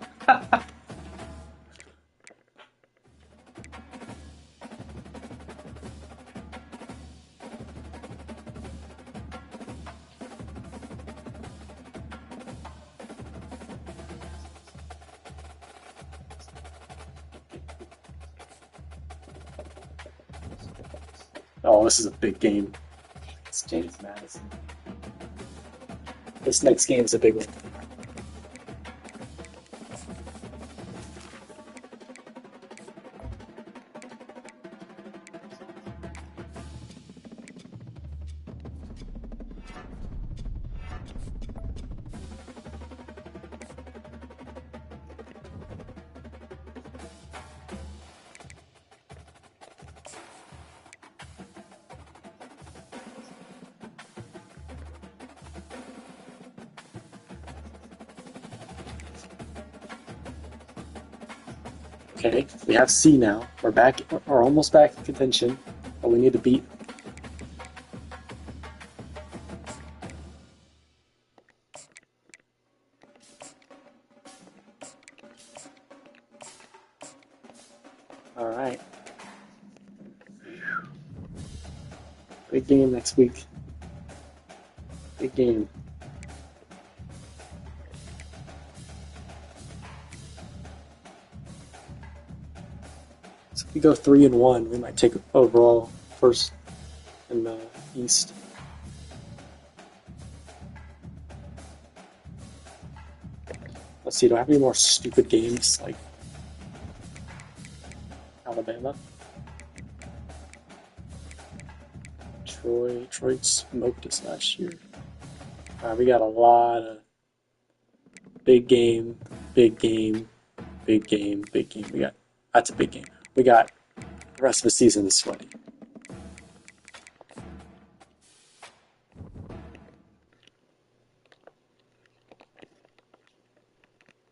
Oh, this is a big game. It's James Madison. This next game is a big one. Okay, we have C now. We're back, or almost back in contention, but we need to beat. All right. Big game next week. Big game. So if we go 3-1, we might take overall first in the East. Let's see, do I have any more stupid games like Alabama? Troy smoked us last year. We got a lot of big game. That's a big game. We got the rest of the season is sweaty.